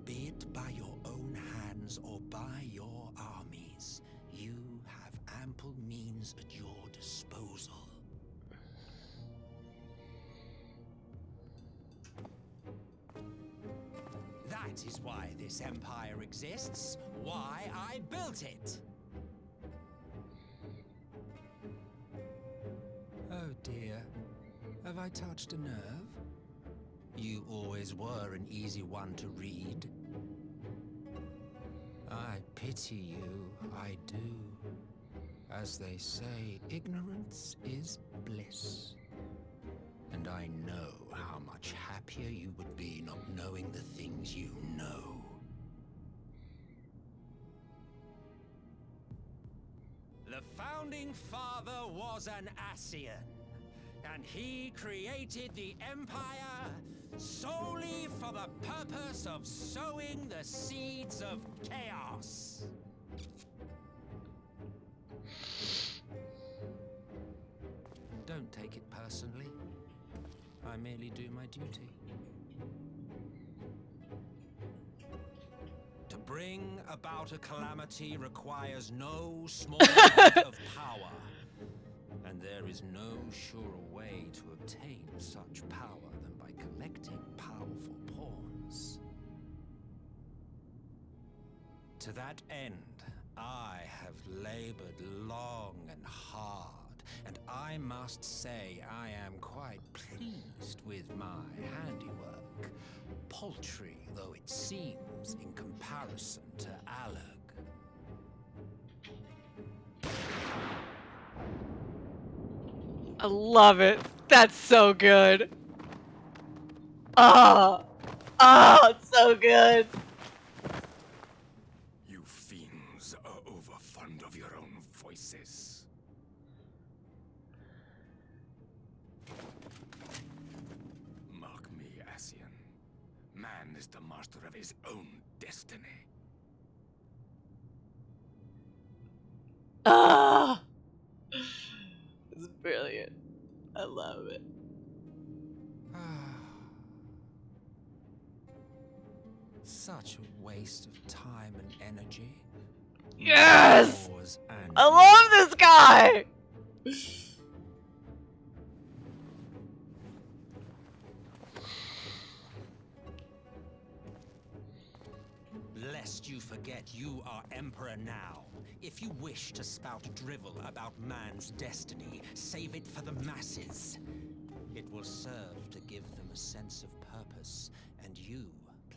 Be it by your own hands or by your armies, you have ample means at your disposal. That is why this empire exists, why I built it. Oh dear, have I touched a nerve? You always were an easy one to read. I pity you, I do. As they say, ignorance is bliss. And I know how much happier you would be not knowing the things you know. The founding father was an Ascian, and he created the Empire solely for the purpose of sowing the seeds of chaos. Don't take it personally. I merely do my duty. To bring about a calamity requires no small amount of power. And there is no surer way to obtain such power than by collecting powerful pawns. To that end, I have labored long and hard, and I must say I am quite pleased with my handiwork, paltry though it seems in comparison to Alag. I love it. That's so good. Oh, it's so good. You fiends are overfond of your own voices. Mark me, Ascian. Man is the master of his own destiny. Ah. I love it. Such a waste of time and energy. Yes! Yours and I love this guy! Lest you forget you are Emperor now. If you wish to spout drivel about man's destiny, save it for the masses. It will serve to give them a sense of purpose, and you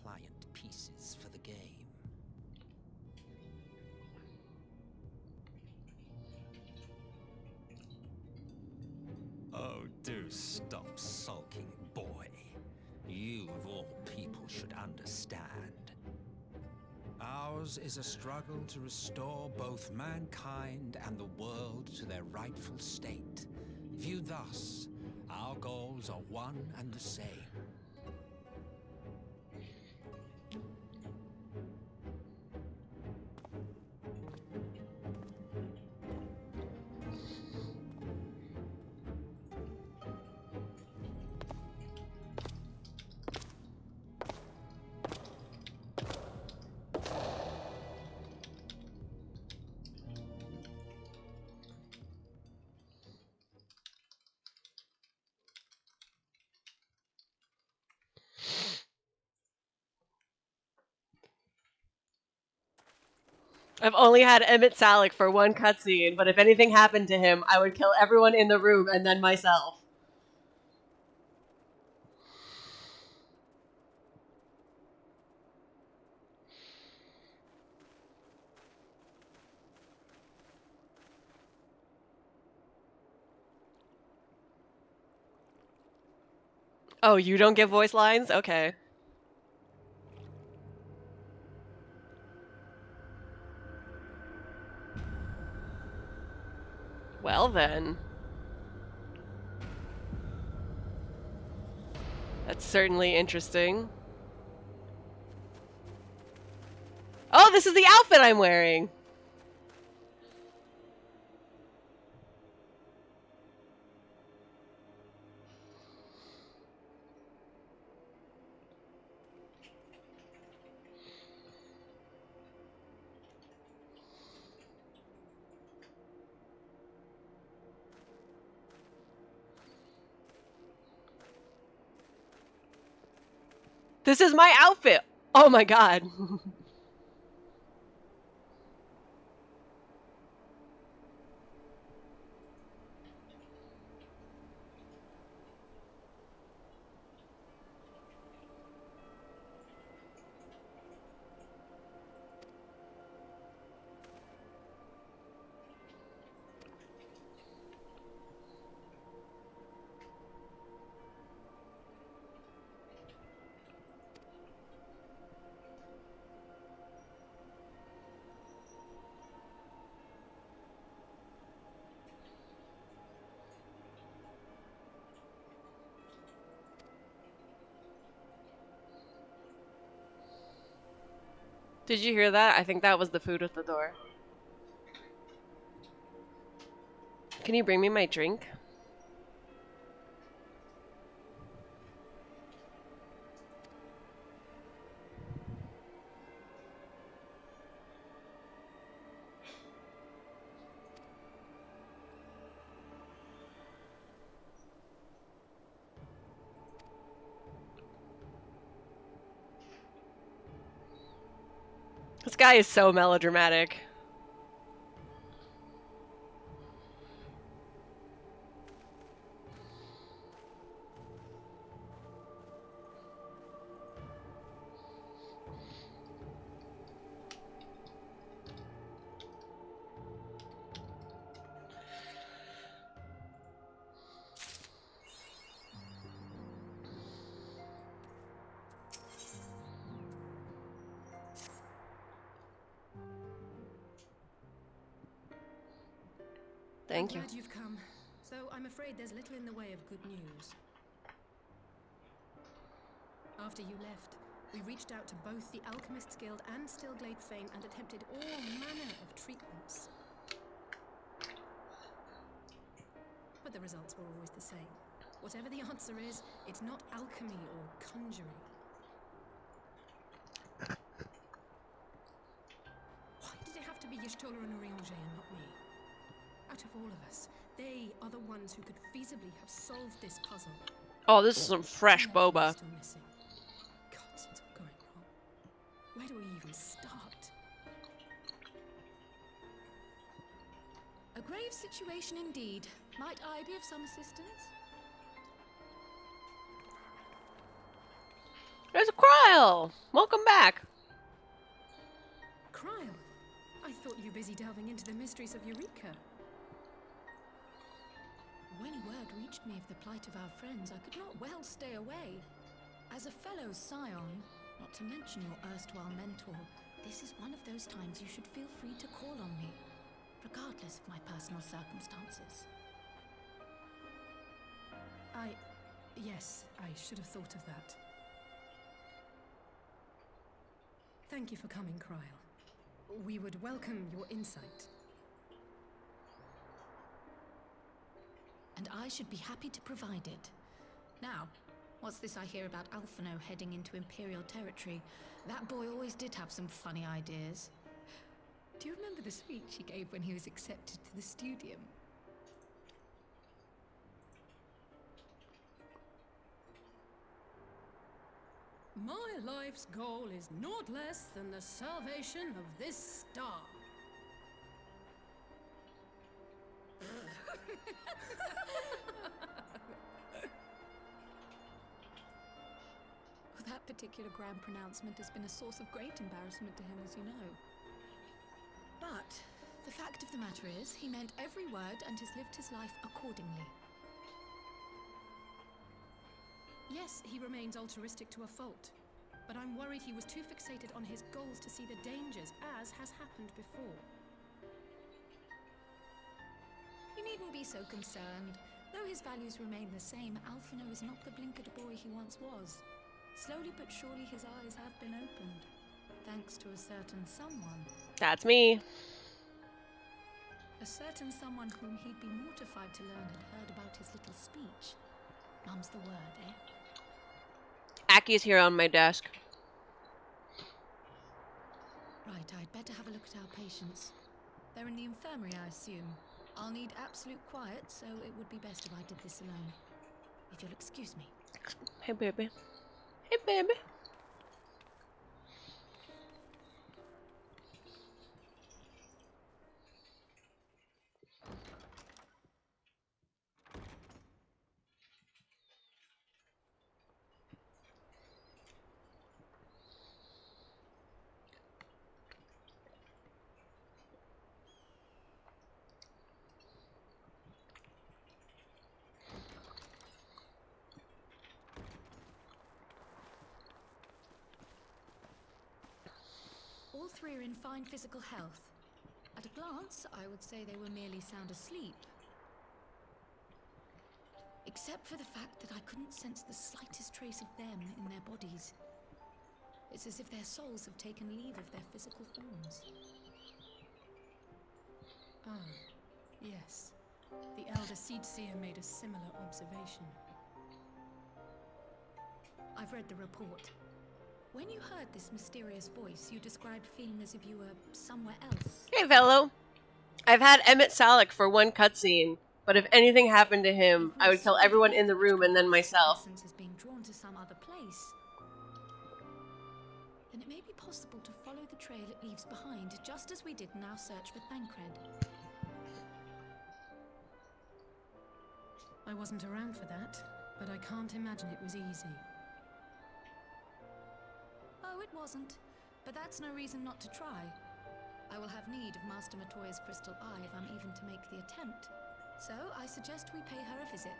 pliant pieces for the game. Oh, do stop sulking, boy. You of all people should understand. Ours is a struggle to restore both mankind and the world to their rightful state. Viewed thus, our goals are one and the same. I've only had Emmett Salick for one cutscene, but if anything happened to him, I would kill everyone in the room and then myself. Oh, you don't get voice lines? Okay. Well then. That's certainly interesting. Oh, this is the outfit I'm wearing! This is my outfit! Oh my god. Did you hear that? I think that was the food at the door. Can you bring me my drink? This guy is so melodramatic. Thank you. I'm glad you've come, though I'm afraid there's little in the way of good news. After you left, we reached out to both the Alchemists Guild and Stillglade Fane and attempted all manner of treatments. but the results were always the same. Whatever the answer is, it's not alchemy or conjuring. Why did it have to be Y'shtola and Urianger and not me? Out of all of us, they are the ones who could feasibly have solved this puzzle. Oh, this is some fresh Who boba. is still missing? God, it's all going wrong. Where do we even start? A grave situation indeed. Might I be of some assistance? There's a Kryl! Welcome back. Kryl, I thought you busy delving into the mysteries of Eureka. When word reached me of the plight of our friends, I could not well stay away. As a fellow scion, not to mention your erstwhile mentor, this is one of those times you should feel free to call on me, regardless of my personal circumstances. Yes, I should have thought of that. Thank you for coming, Kryl. We would welcome your insight. And I should be happy to provide it. Now, what's this I hear about Alphino heading into Imperial territory? That boy always did have some funny ideas. Do you remember the speech he gave when he was accepted to the Studium? My life's goal is naught less than the salvation of this star. That particular grand pronouncement has been a source of great embarrassment to him, as you know. But the fact of the matter is, he meant every word and has lived his life accordingly. Yes, he remains altruistic to a fault, but I'm worried he was too fixated on his goals to see the dangers, as has happened before. You needn't be so concerned. Though his values remain the same, Alphino is not the blinkered boy he once was. Slowly but surely his eyes have been opened, thanks to a certain someone. That's me. A certain someone whom he'd be mortified to learn had heard about his little speech. Mum's the word, eh? Aki's here on my desk. Right, I'd better have a look at our patients. They're in the infirmary, I assume. I'll need absolute quiet, so it would be best if I did this alone. If you'll excuse me. Hey, baby. Hey, baby. All three are in fine physical health. At a glance, I would say they were merely sound asleep. Except for the fact that I couldn't sense the slightest trace of them in their bodies. It's as if their souls have taken leave of their physical forms. Ah, yes. The Elder Seedseer made a similar observation. I've read the report. When you heard this mysterious voice, you described feeling as if you were somewhere else. Hey, fellow. I've had Emmett Salick for one cutscene, but if anything happened to him, I would kill everyone in the room and then myself. Essence is being drawn to some other place. Then it may be possible to follow the trail it leaves behind, just as we did in our search for Thancred. I wasn't around for that, but I can't imagine it was easy. Oh, it wasn't. But that's no reason not to try. I will have need of Master Matoya's crystal eye if I'm even to make the attempt. So I suggest we pay her a visit.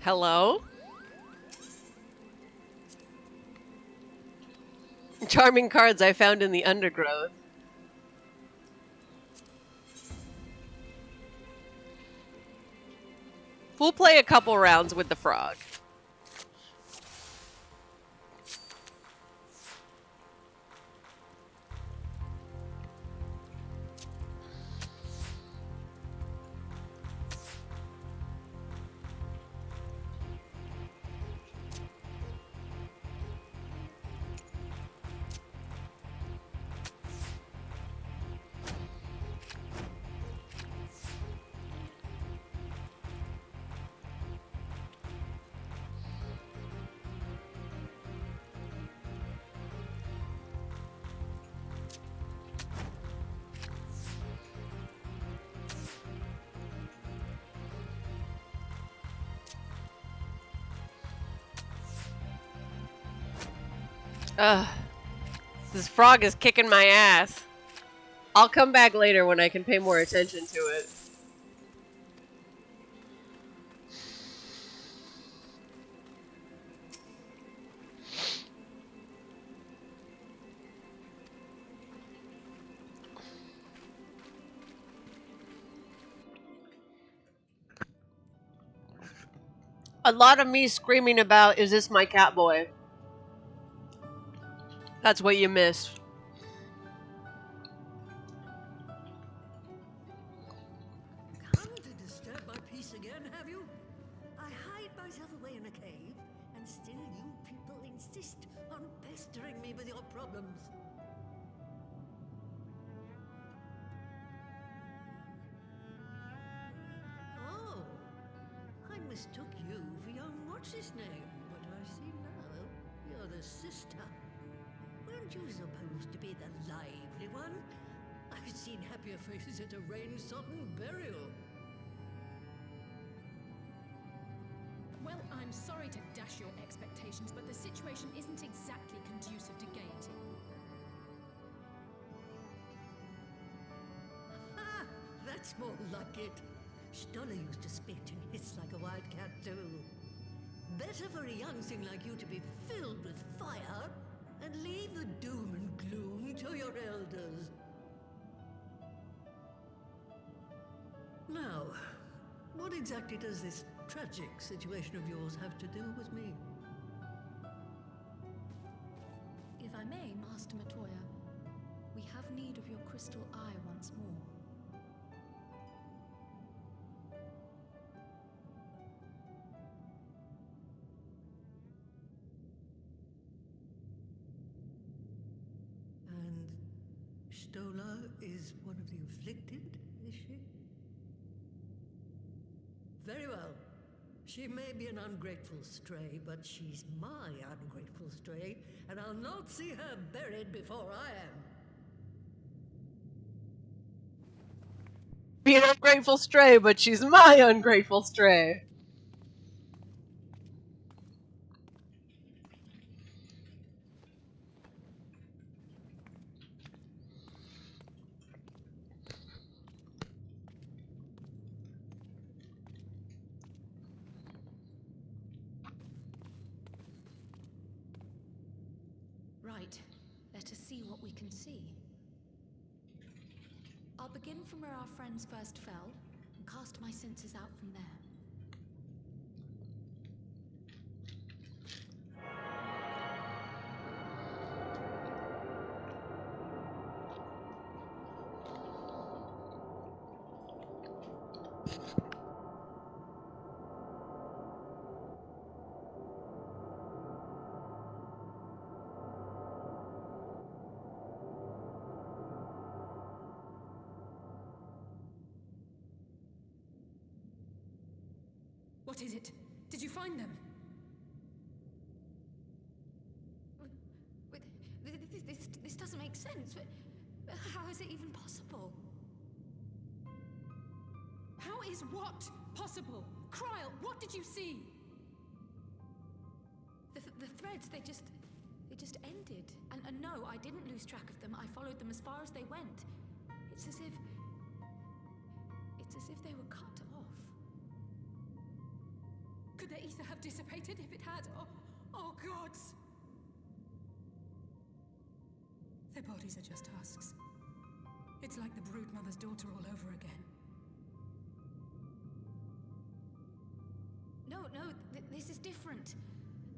Hello? Charming cards I found in the undergrowth. We'll play a couple rounds with the frog. Ugh. This frog is kicking my ass. I'll come back later when I can pay more attention to it. A lot of me screaming about, is this my cat boy? That's what you missed. Come to disturb my peace again, have you? I hide myself away in a cave, and still you people insist on pestering me with your problems. Oh, I mistook you for young what's-his-name, but I see now you're the sister. Weren't you supposed to be the lively one? I've seen happier faces at a rain-sodden burial. Well, I'm sorry to dash your expectations, but the situation isn't exactly conducive to gaiety. Ha! That's more like it. Stoller used to spit and hiss like a wildcat too. Better for a young thing like you to be filled with fire and leave the doom and gloom to your elders. Now, what exactly does this tragic situation of yours have to do with me? If I may, Master Matoya, we have need of your crystal eye once more. And Stoller is one of the afflicted, is she? Very well. She may be an ungrateful stray, but she's my ungrateful stray, and I'll not see her buried before I am. Be an ungrateful stray, but she's my ungrateful stray. Right. Let us see what we can see. I'll begin from where our friends first fell, and cast my senses out from there. What is it? Did you find them? This doesn't make sense. How is it even possible? How is what possible? Kryl, what did you see? The threads, they just ended. And no, I didn't lose track of them. I followed them as far as they went. It's as if they were cut off. Could their ether dissipated if it had. Oh gods! Their bodies are just husks. It's like the brood mother's daughter all over again. No, this is different.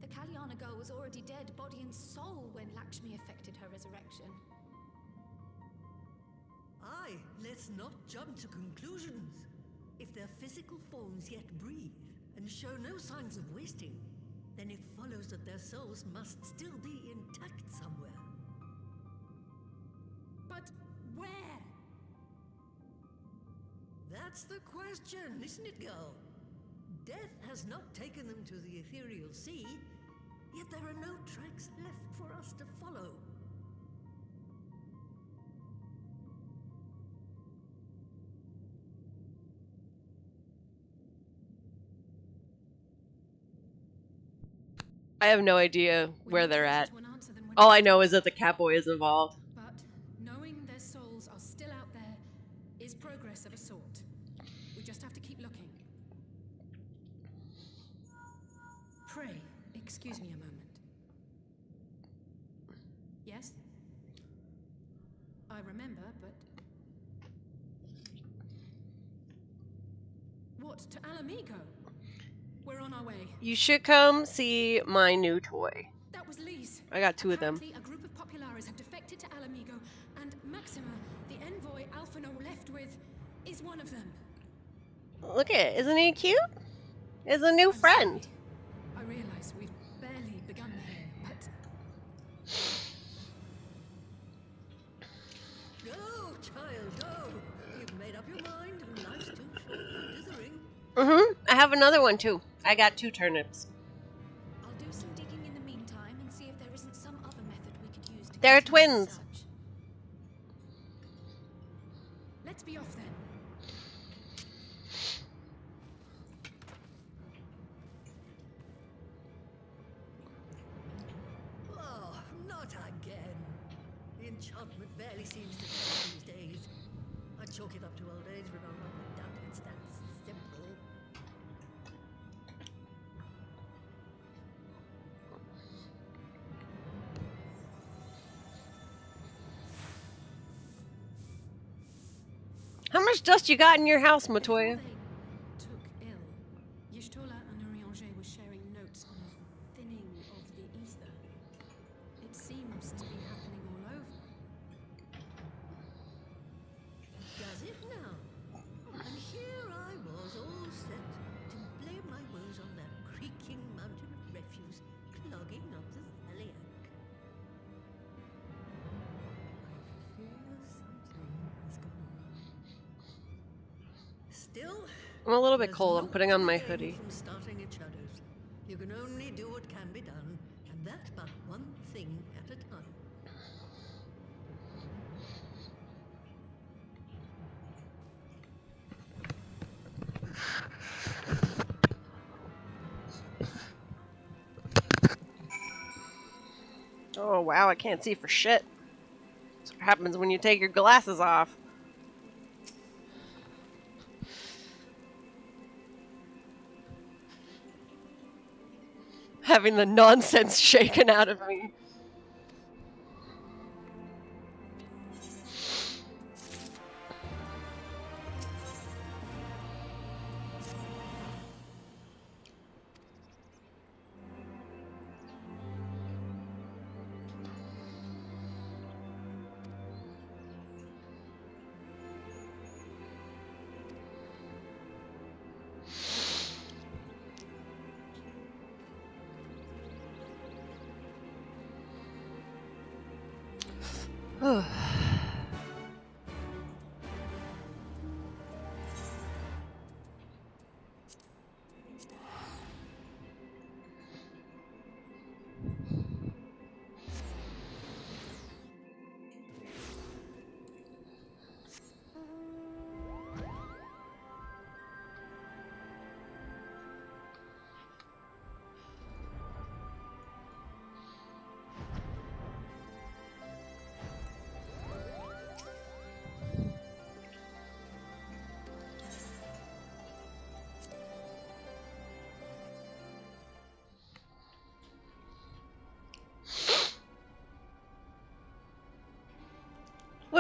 The Kalyana girl was already dead, body and soul, when Lakshmi effected her resurrection. Aye, let's not jump to conclusions. If their physical forms yet breathe and show no signs of wasting, then it follows that their souls must still be intact somewhere. But where? That's the question, isn't it, girl? Death has not taken them to the ethereal sea, yet there are no tracks left for us to follow. I have no idea where they're at. All I know is that the Catboy is involved. But knowing their souls are still out there is progress of a sort. We just have to keep looking. Pray, excuse me a moment. Yes? I remember, but... What, to Alamigo? We're on our way. You should come see my new toy. That was Lee's. I got 2 of them. Apparently, a group of Populares have defected to Alamigo, and Maxima, the envoy Alphino left with, is one of them. Look at it. Isn't he cute? It's a new friend. I realize we've barely begun here, but... Go, child, go! You've made up your mind, and life's too short for dithering. I have another one too. I got 2 turnips. I'll do some digging in the meantime and see if there isn't some other method we could use to They're continue the twins. search. Let's be off then. Oh, not again. The enchantment barely seems to tell these days. I chalk it up to old age, but I'm not doubt it's that simple. How much dust you got in your house, Matoya? Took ill. Y'shtola and Urianger were sharing notes on a thinning of the ether. It seems to be happening all over. Does it now? And here I was all set to blame my woes on that creaking mountain of refuse clogging up the Thaliac. I fear something has gone wrong. Still, I'm a little bit there's cold. I'm no putting on my gain hoodie. From starting in shadows. You can only do what can be done, and that but one thing at a time. Oh wow, I can't see for shit. That's what happens when you take your glasses off. Having the nonsense shaken out of me.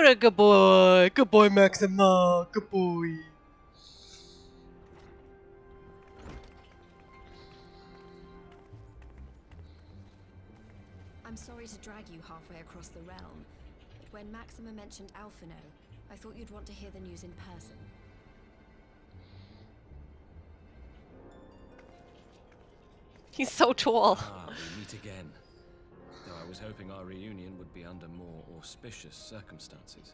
What a good boy. Good boy, Maxima. Good boy. I'm sorry to drag you halfway across the realm, but when Maxima mentioned Alphino, I thought you'd want to hear the news in person. He's so tall. Ah, we meet again. Though I was hoping our reunion would be under more auspicious circumstances.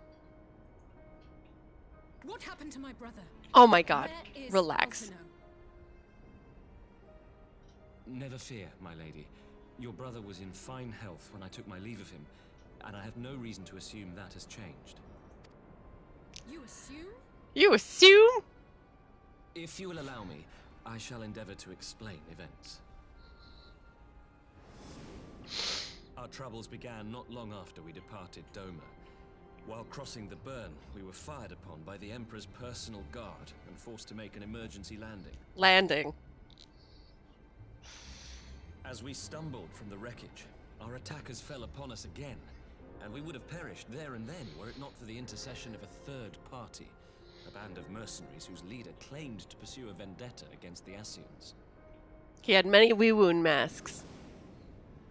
What happened to my brother? Oh my god. Where is Relax. Alphino? Never fear, my lady. Your brother was in fine health when I took my leave of him, and I have no reason to assume that has changed. You assume? You assume? If you will allow me, I shall endeavor to explain events. Our troubles began not long after we departed Doma. While crossing the burn, we were fired upon by the Emperor's personal guard and forced to make an emergency landing. As we stumbled from the wreckage, our attackers fell upon us again, and we would have perished there and then were it not for the intercession of a third party, a band of mercenaries whose leader claimed to pursue a vendetta against the Ascians. He had many wee wound masks.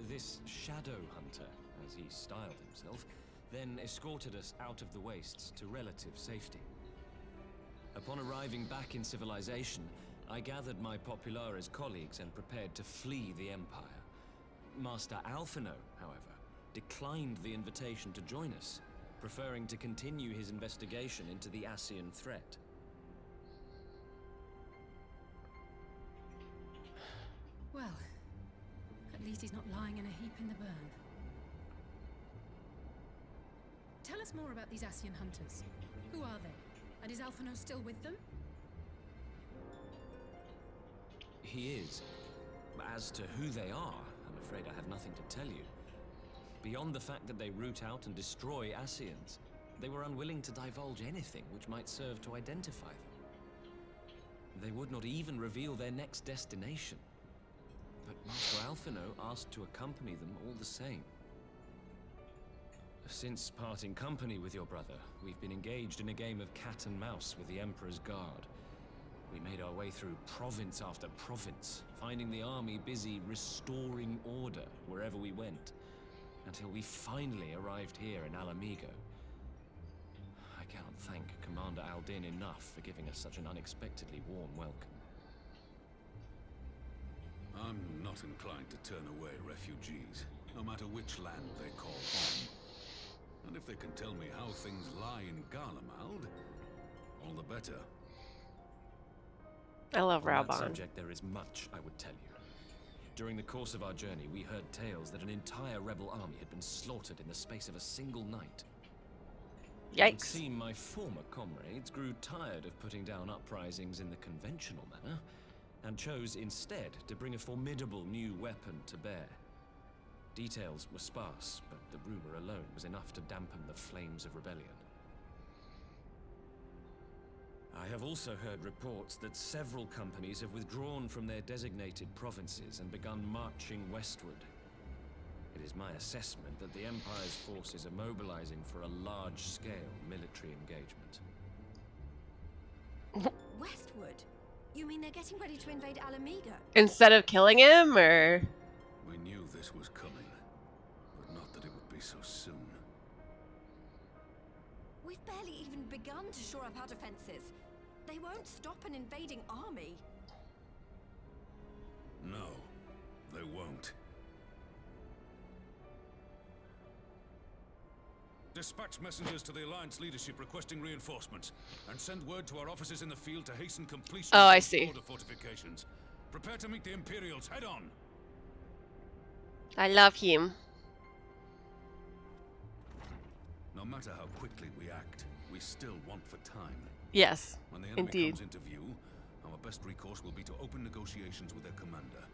This shadow hunter, as he styled himself, then escorted us out of the wastes to relative safety. Upon arriving back in civilization, I gathered my Populares colleagues and prepared to flee the Empire. Master Alphino, however, declined the invitation to join us, preferring to continue his investigation into the Ascian threat. Well, at least he's not lying in a heap in the burn. Tell us more about these Ascian hunters. Who are they? And is Alphino still with them? He is. As to who they are, I'm afraid I have nothing to tell you. Beyond the fact that they root out and destroy Ascians, they were unwilling to divulge anything which might serve to identify them. They would not even reveal their next destination. But Master Alphino asked to accompany them all the same. Since parting company with your brother, we've been engaged in a game of cat and mouse with the Emperor's guard. We made our way through province after province, finding the army busy restoring order wherever we went, until we finally arrived here in Alamigo. I cannot thank Commander Aldin enough for giving us such an unexpectedly warm welcome. I'm not inclined to turn away refugees, no matter which land they call home. And if they can tell me how things lie in Garlemald, all the better. I love On that Raubon. subject, there is much I would tell you. During the course of our journey, we heard tales that an entire rebel army had been slaughtered in the space of a single night. Yikes. It would seem my former comrades grew tired of putting down uprisings in the conventional manner, and chose instead to bring a formidable new weapon to bear. Details were sparse, but the rumor alone was enough to dampen the flames of rebellion. I have also heard reports that several companies have withdrawn from their designated provinces and begun marching westward. It is my assessment that the Empire's forces are mobilizing for a large-scale military engagement. Westward? You mean they're getting ready to invade Alamigo? Instead of killing him, or? We knew this was coming, but not that it would be so soon. We've barely even begun to shore up our defenses. They won't stop an invading army. No, they won't. Dispatch messengers to the Alliance leadership requesting reinforcements, and send word to our officers in the field to hasten completion Oh, I of see. border fortifications. Prepare to meet the Imperials head on. I love him. No matter how quickly we act, we still want for time. Yes, When the enemy indeed. comes into view, our best recourse will be to open negotiations with their commander,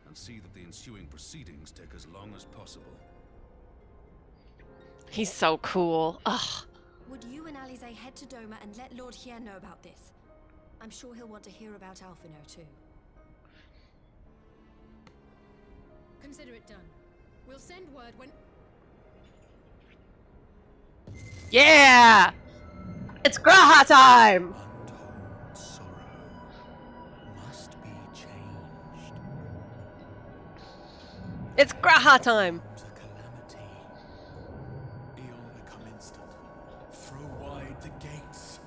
and see that the ensuing proceedings take as long as possible. He's so cool. Ugh. Would you and Alize head to Doma and let Lord Hier know about this? I'm sure he'll want to hear about Alphino too. Consider it done. We'll send word when... Yeah! It's Graha time! Untold sorrow must be changed. It's Graha time! Comes a calamity. Eon become instant. Throw wide the gates.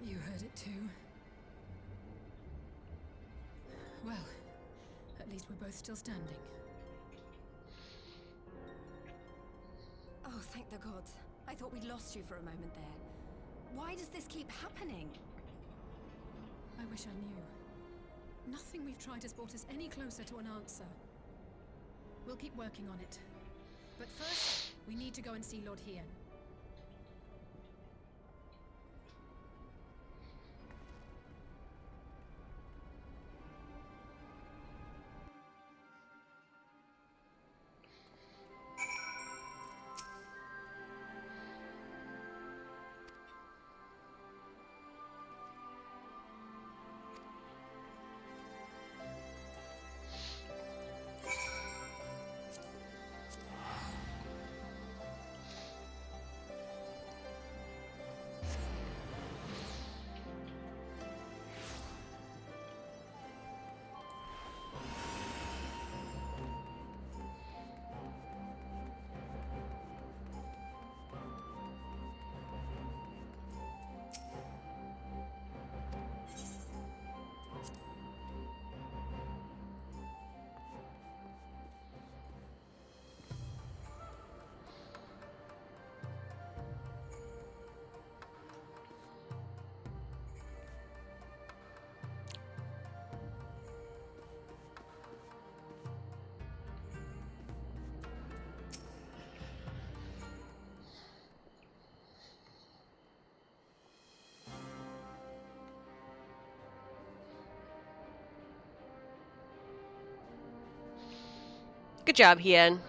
You heard it too. Well, at least we're both still standing. Oh, thank the gods. I thought we'd lost you for a moment there. Why does this keep happening? I wish I knew. Nothing we've tried has brought us any closer to an answer. We'll keep working on it. But first, we need to go and see Lord Hien. Good job, Hien.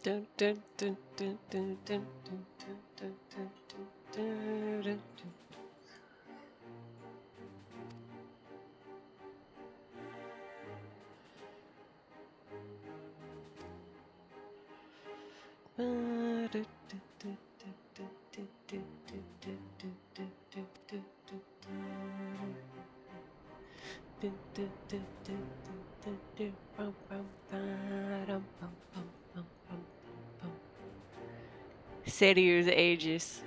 Dun, dun, dun, dun, dun, dun, dun, dun, dun, dun, dun, dun. Sadier's Aegis.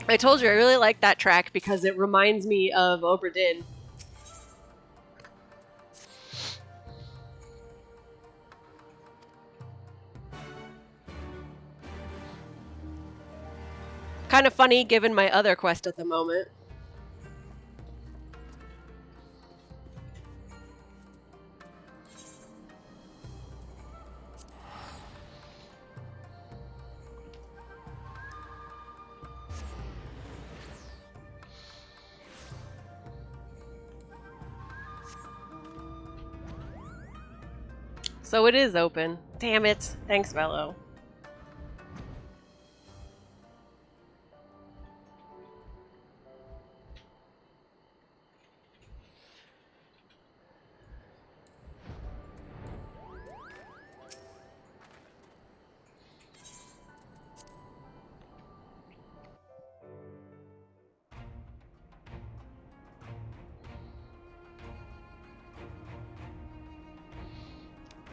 I told you I really like that track because it reminds me of Obra Dinn. Kind of funny given my other quest at the moment. So it is open. Damn it. Thanks, Velo.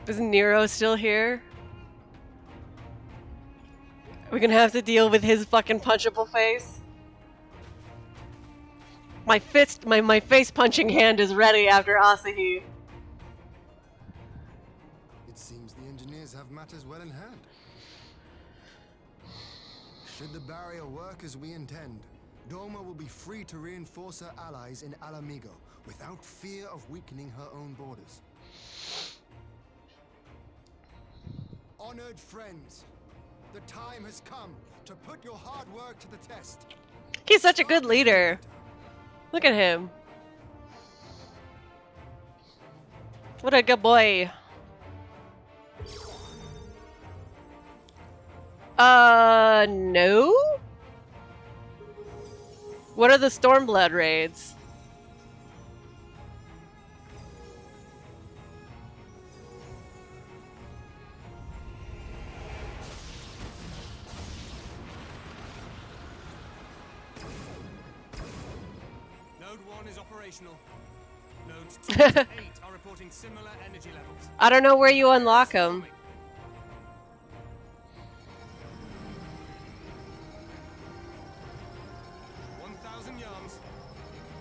Is Nero still here? We're gonna have to deal with his fucking punchable face. My face punching hand is ready after Asahi. It seems the engineers have matters well in hand. Should the barrier work as we intend, Doma will be free to reinforce her allies in Alamigo without fear of weakening her own borders. Honored friends, the time has come to put your hard work to the test. He's such a good leader. Look at him. What a good boy. No? What are the Stormblood raids? Node 1 is operational. Nodes 2 to 8 are reporting similar energy levels. I don't know where you unlock them. 1,000 yards,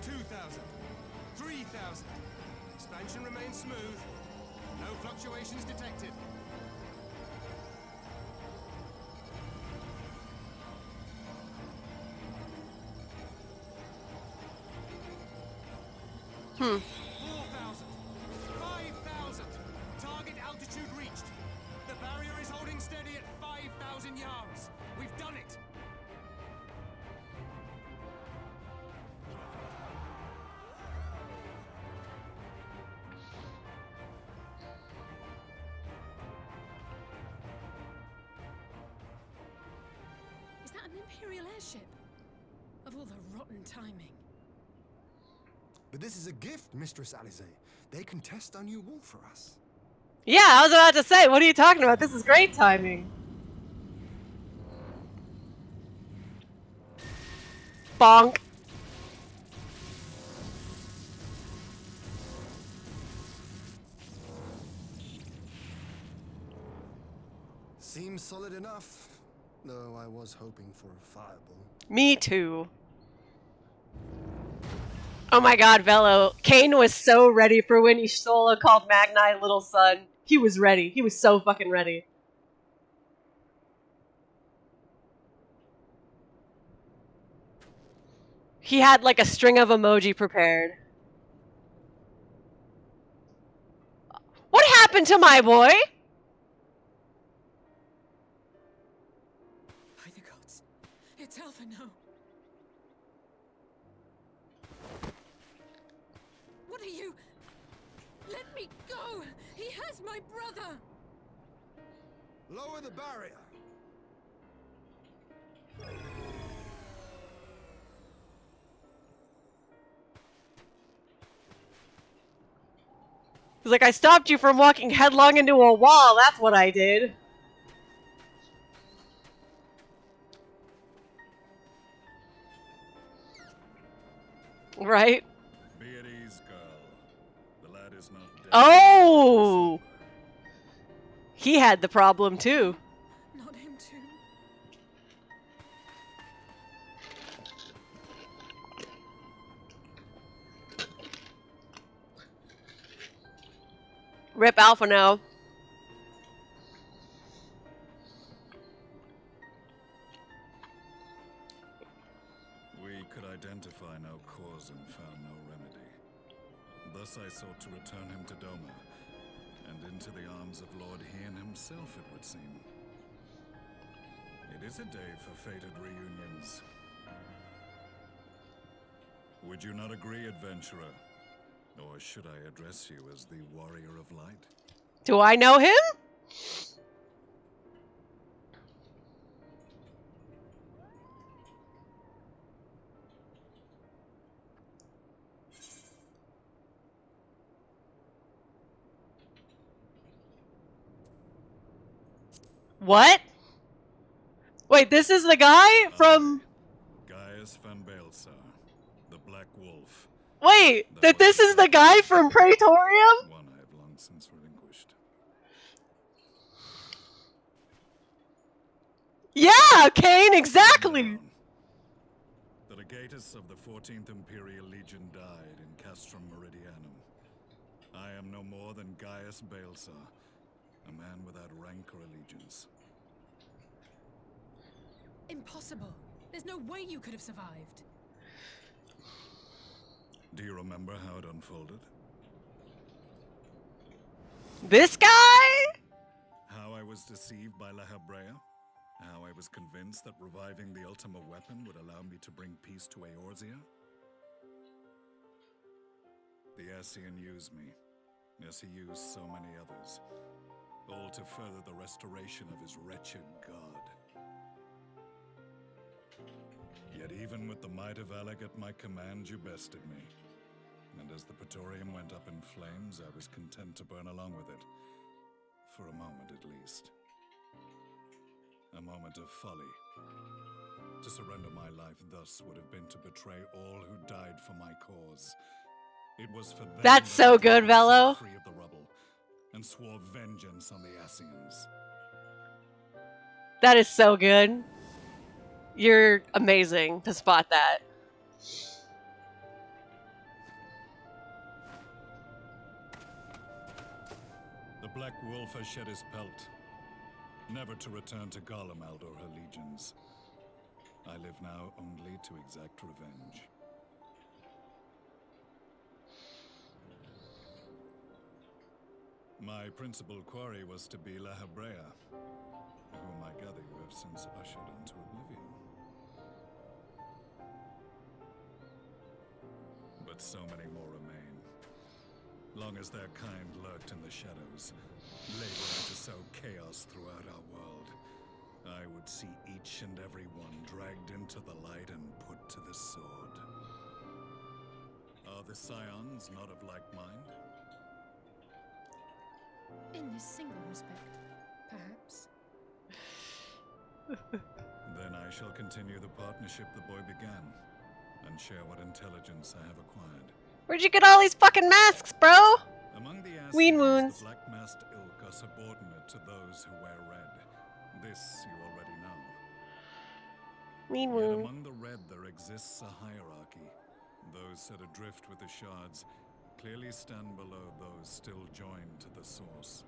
2,000, 3,000. Expansion remains smooth. No fluctuations detected. Hmm. 4,000, 5,000. Target altitude reached. The barrier is holding steady at 5,000 yards. We've done it. Is that an Imperial airship? Of all the rotten timing. But this is a gift, Mistress Alize. They can test our new wall for us. Yeah, I was about to say, what are you talking about? This is great timing. Bonk. Seems solid enough, though I was hoping for a fireball. Me too. Oh my god, Velo. Kane was so ready for when Isola called Magni little son. He was ready. He was so fucking ready. He had like a string of emoji prepared. What happened to my boy? By the gods. It's Alpha now. What are you? Let me go! He has my brother! Lower the barrier! He's like, I stopped you from walking headlong into a wall. That's what I did. Right? Be at ease, girl. The lad is not dead. Oh! He had the problem too. Not him too. Rip Alpha now. We could identify no cause and found no remedy. Thus I sought to return him to Doma, and into the arms of Lord Hien himself, it would seem. It is a day for fated reunions. Would you not agree, adventurer? Or should I address you as the Warrior of Light? Do I know him? What? Wait, this is the guy from... Gaius van Baelsar, the Black Wolf. Wait, that this is the guy from Praetorium? One I have long since relinquished. Yeah, Kane, exactly! The legatus of the 14th Imperial Legion died in Castrum Meridianum. I am no more than Gaius Balesar, a man without rank or allegiance. Impossible. There's no way you could have survived. Do you remember how it unfolded? This guy? How I was deceived by La Habrea? How I was convinced that reviving the Ultima weapon would allow me to bring peace to Eorzea? The Ascian used me, as he used so many others, all to further the restoration of his wretched god. Yet even with the might of Alec at my command, you bested me. And as the Praetorium went up in flames, I was content to burn along with it. For a moment at least. A moment of folly. To surrender my life thus would have been to betray all who died for my cause. It was for them That's so good, Velo. free of the rubble, and swore vengeance on the Ascians. That is so good. You're amazing to spot that. The Black Wolf has shed his pelt, never to return to Garlemald or her legions. I live now only to exact revenge. My principal quarry was to be La Habrea, whom I gather you have since ushered into oblivion. But so many more remain. Long as their kind lurked in the shadows, laboring to sow chaos throughout our world, I would see each and every one dragged into the light and put to the sword. Are the Scions not of like mind? In this single respect, perhaps. Then I shall continue the partnership the boy began, and share what intelligence I have acquired. Where'd you get all these fucking masks, bro? Among the Ween Ascians, wounds. the Black Masked Ilk are subordinate to those who wear red. This you already know. Ween Yet wound. among the red there exists a hierarchy. Those set adrift with the shards clearly stand below those still joined to the source.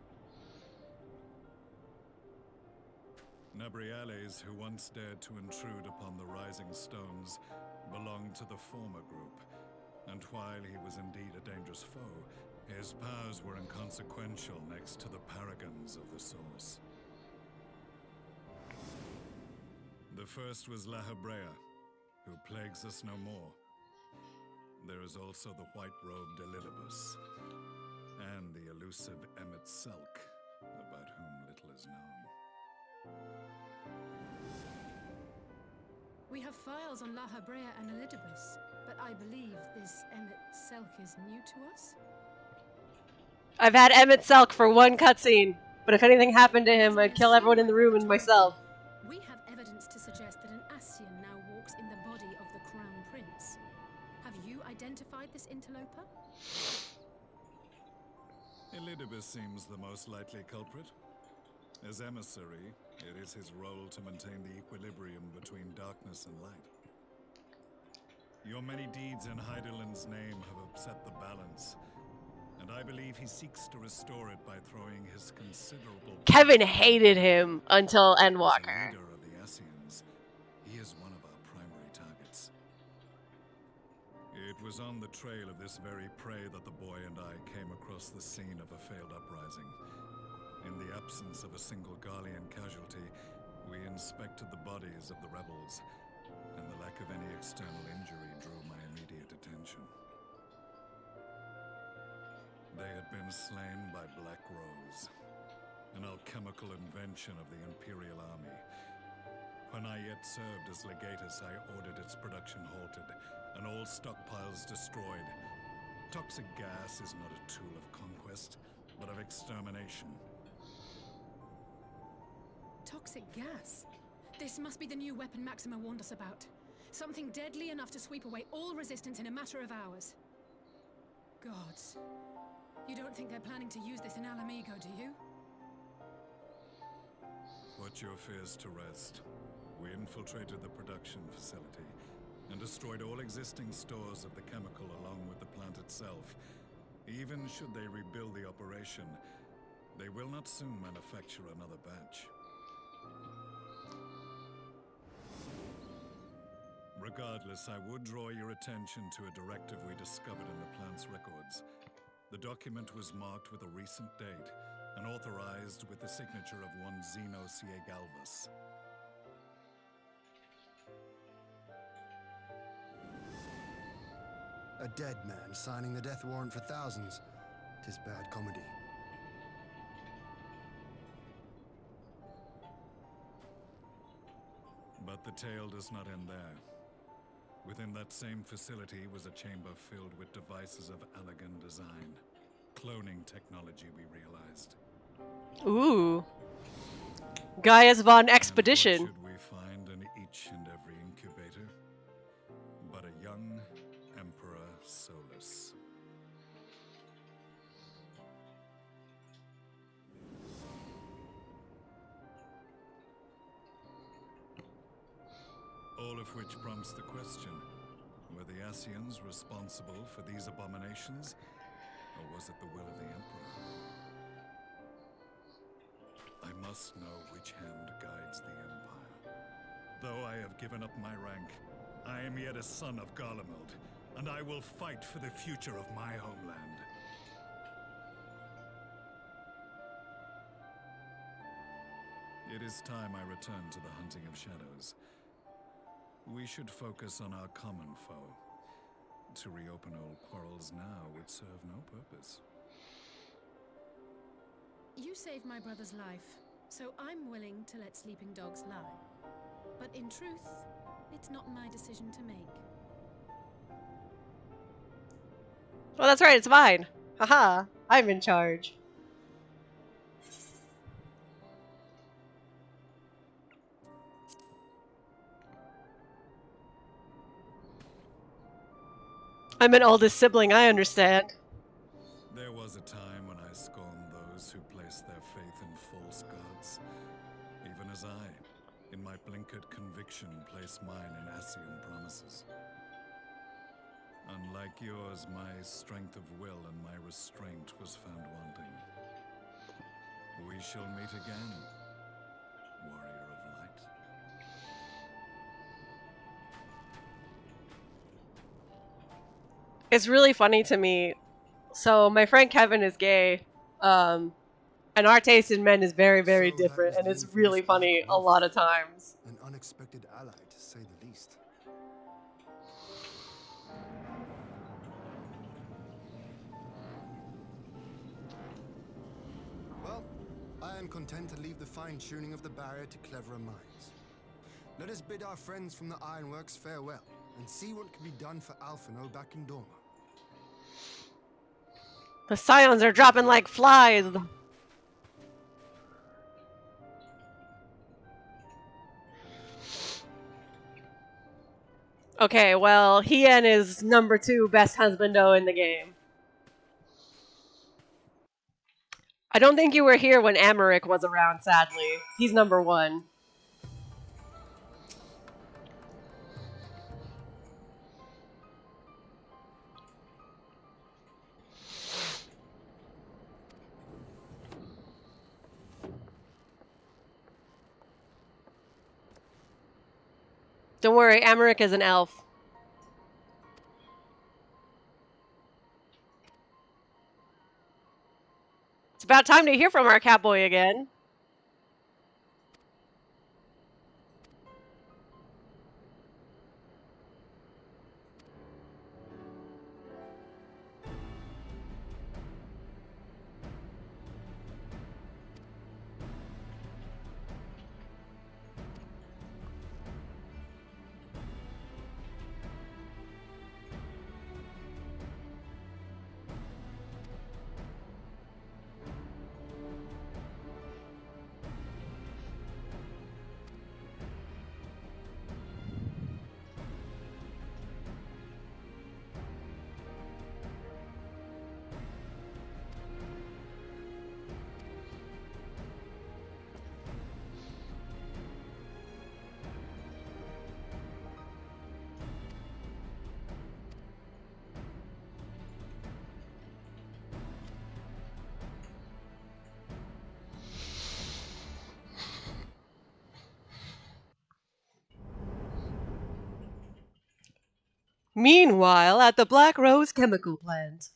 Nabriales, who once dared to intrude upon the Rising Stones, belonged to the former group, and while he was indeed a dangerous foe, his powers were inconsequential next to the paragons of the source. The first was La Habrea, who plagues us no more. There is also the white-robed Elidibus, and the elusive Emmet Selk, about whom little is known. We have files on La Habrea and Elidibus, but I believe this Emmet Selk is new to us? I've had Emmett Selk for one cutscene, but if anything happened to him, I'd kill everyone in the room and myself. We have evidence to suggest that an Ascian now walks in the body of the Crown Prince. Have you identified this interloper? Elidibus seems the most likely culprit. As emissary, it is his role to maintain the equilibrium between darkness and light. Your many deeds in Heidelind's name have upset the balance, and I believe he seeks to restore it by throwing his considerable... Kevin hated him until Endwalker. As a leader of the Ascians, he is one of our primary targets. It was on the trail of this very prey that the boy and I came across the scene of a failed uprising. In the absence of a single Garlean casualty, we inspected the bodies of the rebels, and the lack of any external injury drew my immediate attention. They had been slain by Black Rose, an alchemical invention of the Imperial Army. When I yet served as legatus, I ordered its production halted, and all stockpiles destroyed. Toxic gas is not a tool of conquest, but of extermination. Toxic gas? This must be the new weapon Maxima warned us about. Something deadly enough to sweep away all resistance in a matter of hours. Gods. You don't think they're planning to use this in Alamigo, do you? Put your fears to rest. We infiltrated the production facility and destroyed all existing stores of the chemical along with the plant itself. Even should they rebuild the operation, they will not soon manufacture another batch. Regardless, I would draw your attention to a directive we discovered in the plant's records. The document was marked with a recent date and authorized with the signature of one Zeno Galvas. A dead man signing the death warrant for thousands. 'Tis bad comedy. But the tale does not end there. Within that same facility was a chamber filled with devices of elegant design. Cloning technology, we realized. Ooh. Gaius von Expedition. What should we find in each and every incubator? But a young Emperor Solus. All of which prompts the question, were the Ascians responsible for these abominations, or was it the will of the Emperor? I must know which hand guides the Empire. Though I have given up my rank, I am yet a son of Garlemald, and I will fight for the future of my homeland. It is time I return to the hunting of shadows. We should focus on our common foe. To reopen old quarrels now would serve no purpose. You saved my brother's life, so I'm willing to let sleeping dogs lie. But in truth, it's not my decision to make. Well, that's right, it's mine. Haha, I'm in charge. I'm an oldest sibling, I understand. There was a time when I scorned those who placed their faith in false gods. Even as I, in my blinkered conviction, place mine in Ascian promises. Unlike yours, my strength of will and my restraint was found wanting. We shall meet again, warrior of light. It's really funny to me. So my friend Kevin is gay, and our taste in men is very, very different, and it's really funny a lot of times. An unexpected ally, to say the least. Well, I am content to leave the fine-tuning of the barrier to cleverer minds. Let us bid our friends from the Ironworks farewell, and see what can be done for Alphino back in Dorma. The scions are dropping like flies. Okay, well, Hien is number 2 best husbando in the game. I don't think you were here when Amaric was around, sadly. He's number 1. Don't worry, Amaric is an elf. It's about time to hear from our cowboy again. Meanwhile, at the Black Rose chemical plant.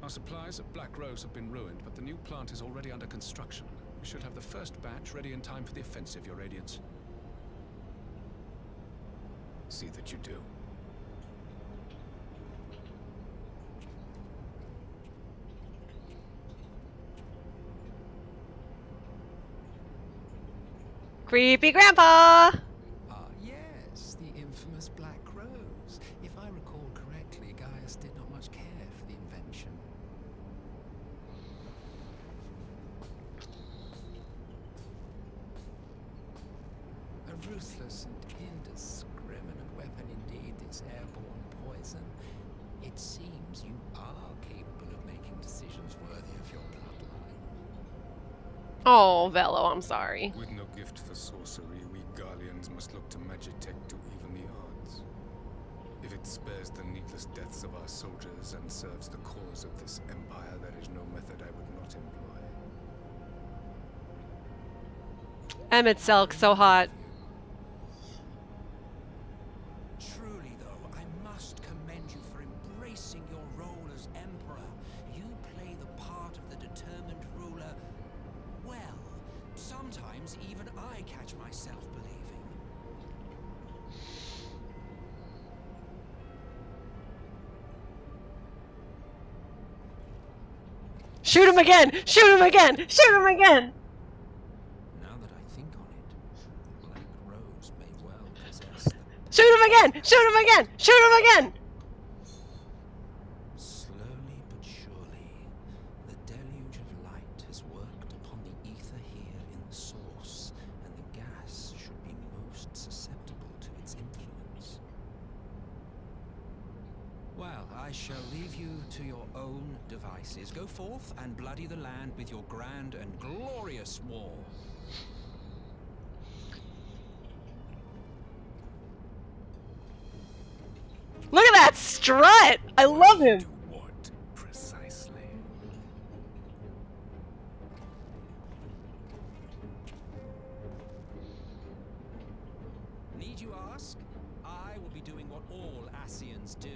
Our supplies at Black Rose have been ruined, but the new plant is already under construction. We should have the first batch ready in time for the offensive, Your Radiance. See that you do. Creepy Grandpa! Yes, the infamous Black Rose. If I recall correctly, Gaius did not much care for the invention. A ruthless and indiscriminate weapon indeed, this airborne poison. It seems you are capable of making decisions worthy of your bloodline. Oh, Velo, I'm sorry. With no gift for sorcery, we Garleans must look to Magitech to even the odds. If it spares the needless deaths of our soldiers and serves the cause of this empire, there is no method I would not employ. Emmett Selk, so hot. Truly, though, I must commend you for embracing your role as Emperor. You play the part of the determined ruler well. Sometimes even I catch myself believing. Shoot him again! Shoot him again! Shoot him again! Now that I think on it, Black Rose may well possess the... Shoot him again! Shoot him again! Shoot him again! Slowly but surely, the deluge of light has worked upon the ether here in the source, and the gas should be most susceptible to its influence. Well, I shall leave you to your own devices. Go forth and bloody the land with your grand and glorious war. Look at that strut! I love him! What, precisely? Need you ask? I will be doing what all Asians do.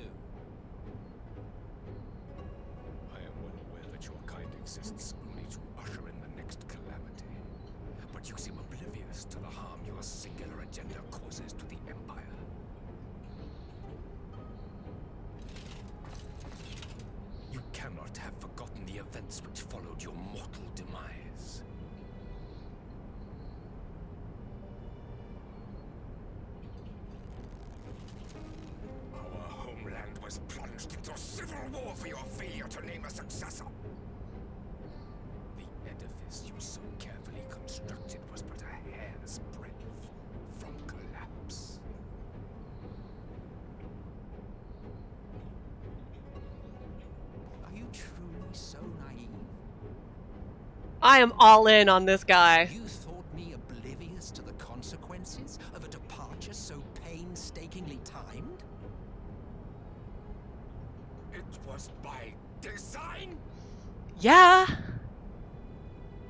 I am well aware that your kind exists only to usher in the next calamity. But you seem oblivious to the harm your singular agenda causes to the Empire. You cannot have forgotten the events which followed your mortal demise. Our homeland was plunged into civil war for your failure to name a successor. The edifice you so carefully constructed was but a hair's breadth from collapse. Are you truly so naive? I am all in on this guy. You thought me oblivious to the consequences of a departure so painstakingly timed? It was by design? Yeah.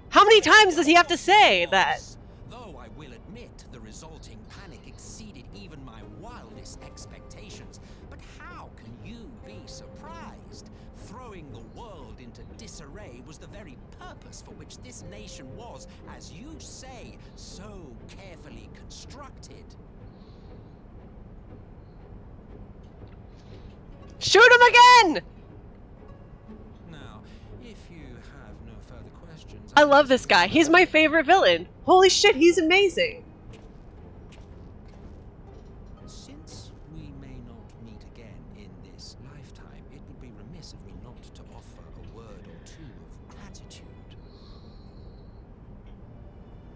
How many times does he have to say that? Though I will admit the resulting panic exceeded even my wildest expectations. But how can you be surprised? Throwing the world into disarray was the very purpose for which this nation was, as you say, so carefully constructed. Shoot him again! Now, if you have no further questions... I love this guy. He's my favorite villain. Holy shit, he's amazing. Since we may not meet again in this lifetime, it would be remiss of me not to offer a word or two of gratitude.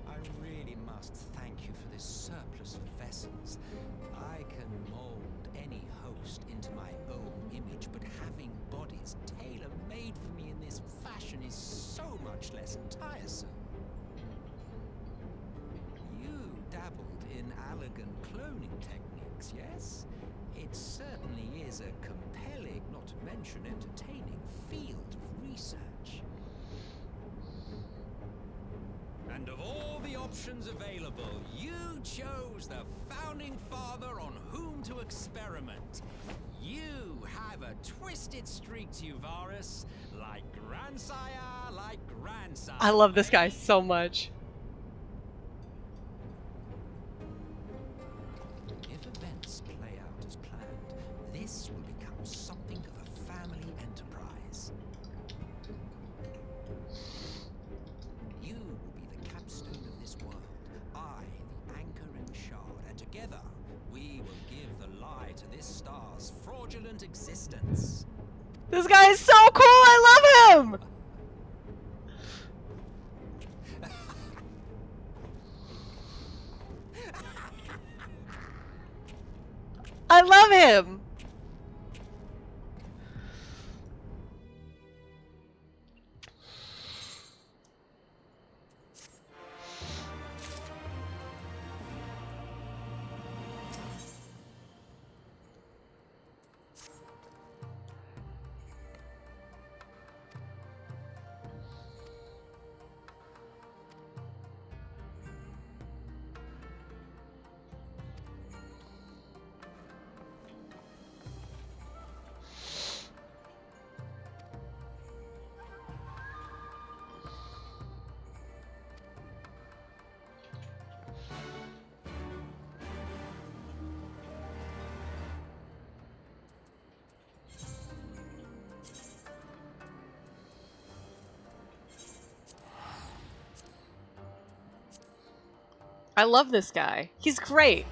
I really must thank you for this surplus of vessels. I can mold any host into my own image, but having bodies tailor-made for me in this fashion is so much less tiresome. You dabbled in elegant cloning techniques, yes? It certainly is a compelling, not to mention entertaining, field of research. And of all the options available, you chose the founding father on whom to experiment. You have a twisted streak to you, Varus, like grandsire, like grandsire. I love this guy so much. If events play out as planned, this will become something of a family enterprise. You will be the capstone of this world, I the anchor and shard, and together we will give the lie to this star's fraudulent existence. This guy is so cool, I love him! I love him! I love this guy. He's great.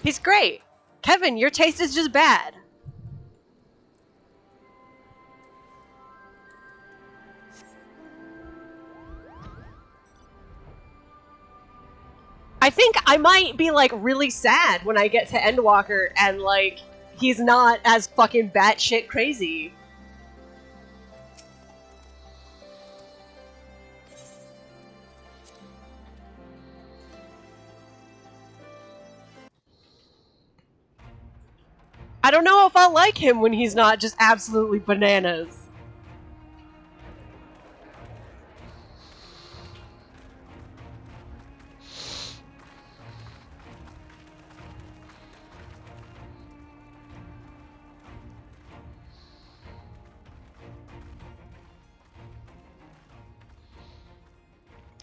He's great. Kevin, your taste is just bad. I think I might be like really sad when I get to Endwalker and like he's not as fucking batshit crazy. I don't know if I'll like him when he's not just absolutely bananas.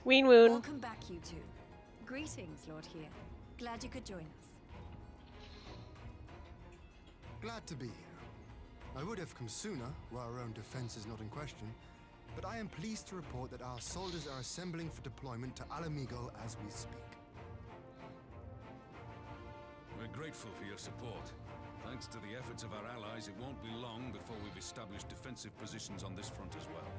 Ween woon. Welcome back, you two. Greetings, Lord Here. Glad you could join us. Glad to be here. I would have come sooner, while our own defense is not in question, but I am pleased to report that our soldiers are assembling for deployment to Alamigo as we speak. We're grateful for your support. Thanks to the efforts of our allies, it won't be long before we've established defensive positions on this front as well.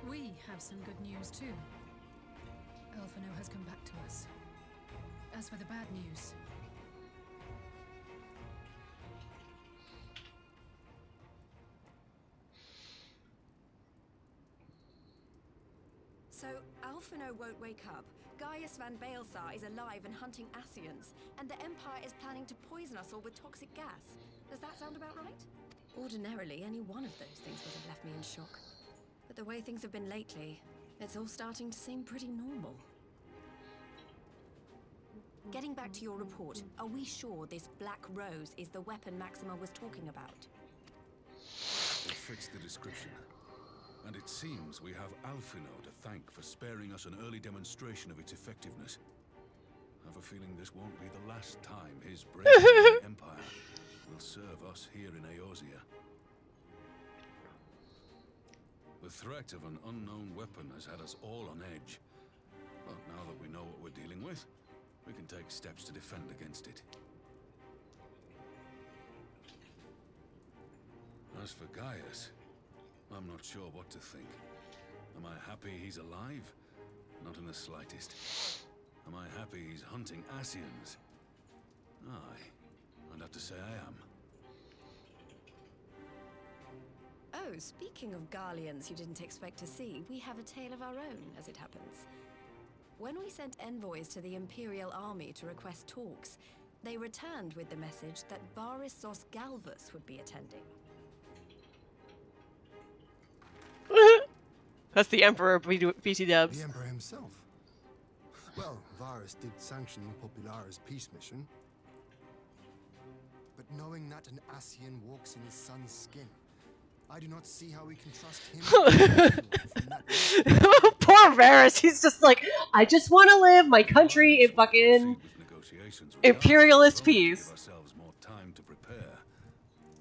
We have some good news too. Alphino has come back to us. As for the bad news, so Alphino won't wake up. Gaius van Baelsar is alive and hunting Ascians, and the Empire is planning to poison us all with toxic gas. Does that sound about right? Ordinarily, any one of those things would have left me in shock. But the way things have been lately, it's all starting to seem pretty normal. Getting back to your report, are we sure this Black Rose is the weapon Maxima was talking about? It fits the description. And it seems we have Alphino to thank for sparing us an early demonstration of its effectiveness. I have a feeling this won't be the last time his bravery in the Empire will serve us here in Eorzea. The threat of an unknown weapon has had us all on edge. But now that we know what we're dealing with, we can take steps to defend against it. As for Gaius, I'm not sure what to think. Am I happy he's alive? Not in the slightest. Am I happy he's hunting Ascians? Aye, I'd have to say I am. Oh, speaking of Garleans you didn't expect to see, we have a tale of our own, as it happens. When we sent envoys to the Imperial Army to request talks, they returned with the message that Varissos Galvus would be attending. That's the Emperor BT Dubs. The Emperor himself. Well, Varus did sanction the Popularis peace mission. But knowing that an Ascian walks in his son's skin, I do not see how we can trust him. Poor Varus, he's just like, I just want to live my country in fucking imperialist peace. Give ourselves more time to prepare.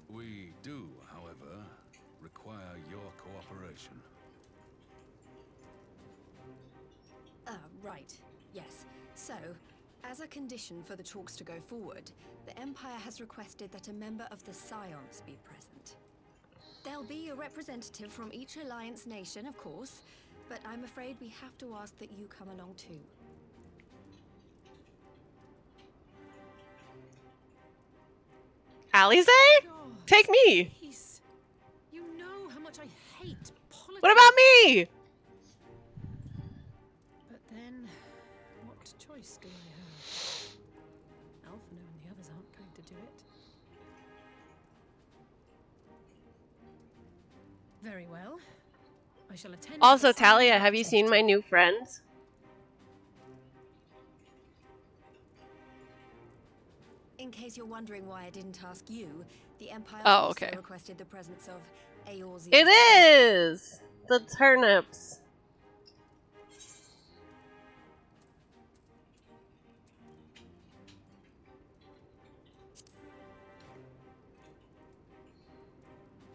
We do, however, require your cooperation. Right. Yes. So, as a condition for the talks to go forward, the Empire has requested that a member of the Scions be present. There'll be a representative from each Alliance nation, of course, but I'm afraid we have to ask that you come along too. Alize? Take me! Please. You know how much I hate politics. What about me? But then, what choice do I have? Alphino and the others aren't going to do it. Very well. I shall attend. Also, Talia, have you seen my new friends? In case you're wondering why I didn't ask you, the Empire also requested the presence of Eorzeus. It is! The turnips.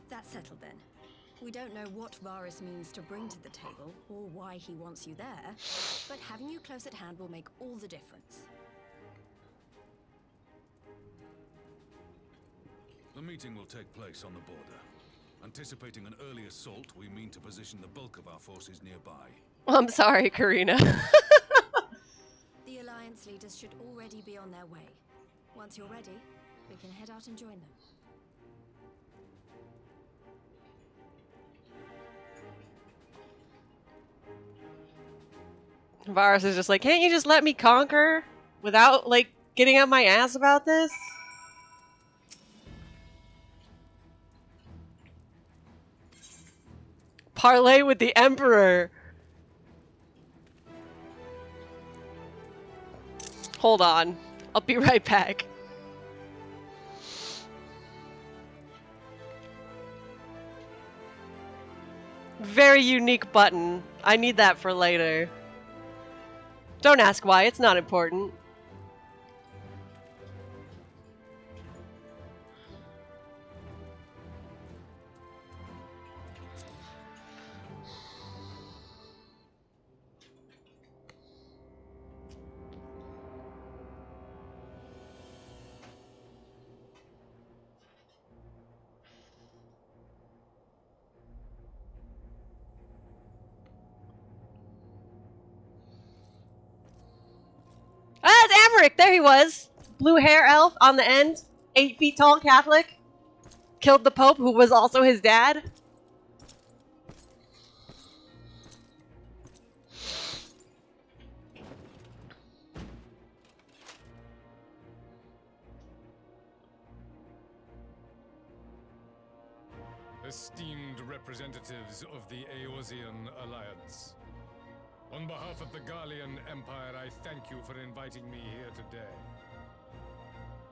That's settled then. We don't know what Varus means to bring to the table, or why he wants you there, but having you close at hand will make all the difference. The meeting will take place on the border. Anticipating an early assault, we mean to position the bulk of our forces nearby. I'm sorry, Karina. The Alliance leaders should already be on their way. Once you're ready, we can head out and join them. Varus is just like, can't you just let me conquer without, like, getting up my ass about this? Parlay with the Emperor. Hold on. I'll be right back. Very unique button. I need that for later. Don't ask why, it's not important. Ah, it's Amaric! There he was! Blue hair elf on the end. 8 feet tall Catholic. Killed the Pope, who was also his dad. Esteemed representatives of the Eorzean Alliance. On behalf of the Garlean Empire, I thank you for inviting me here today.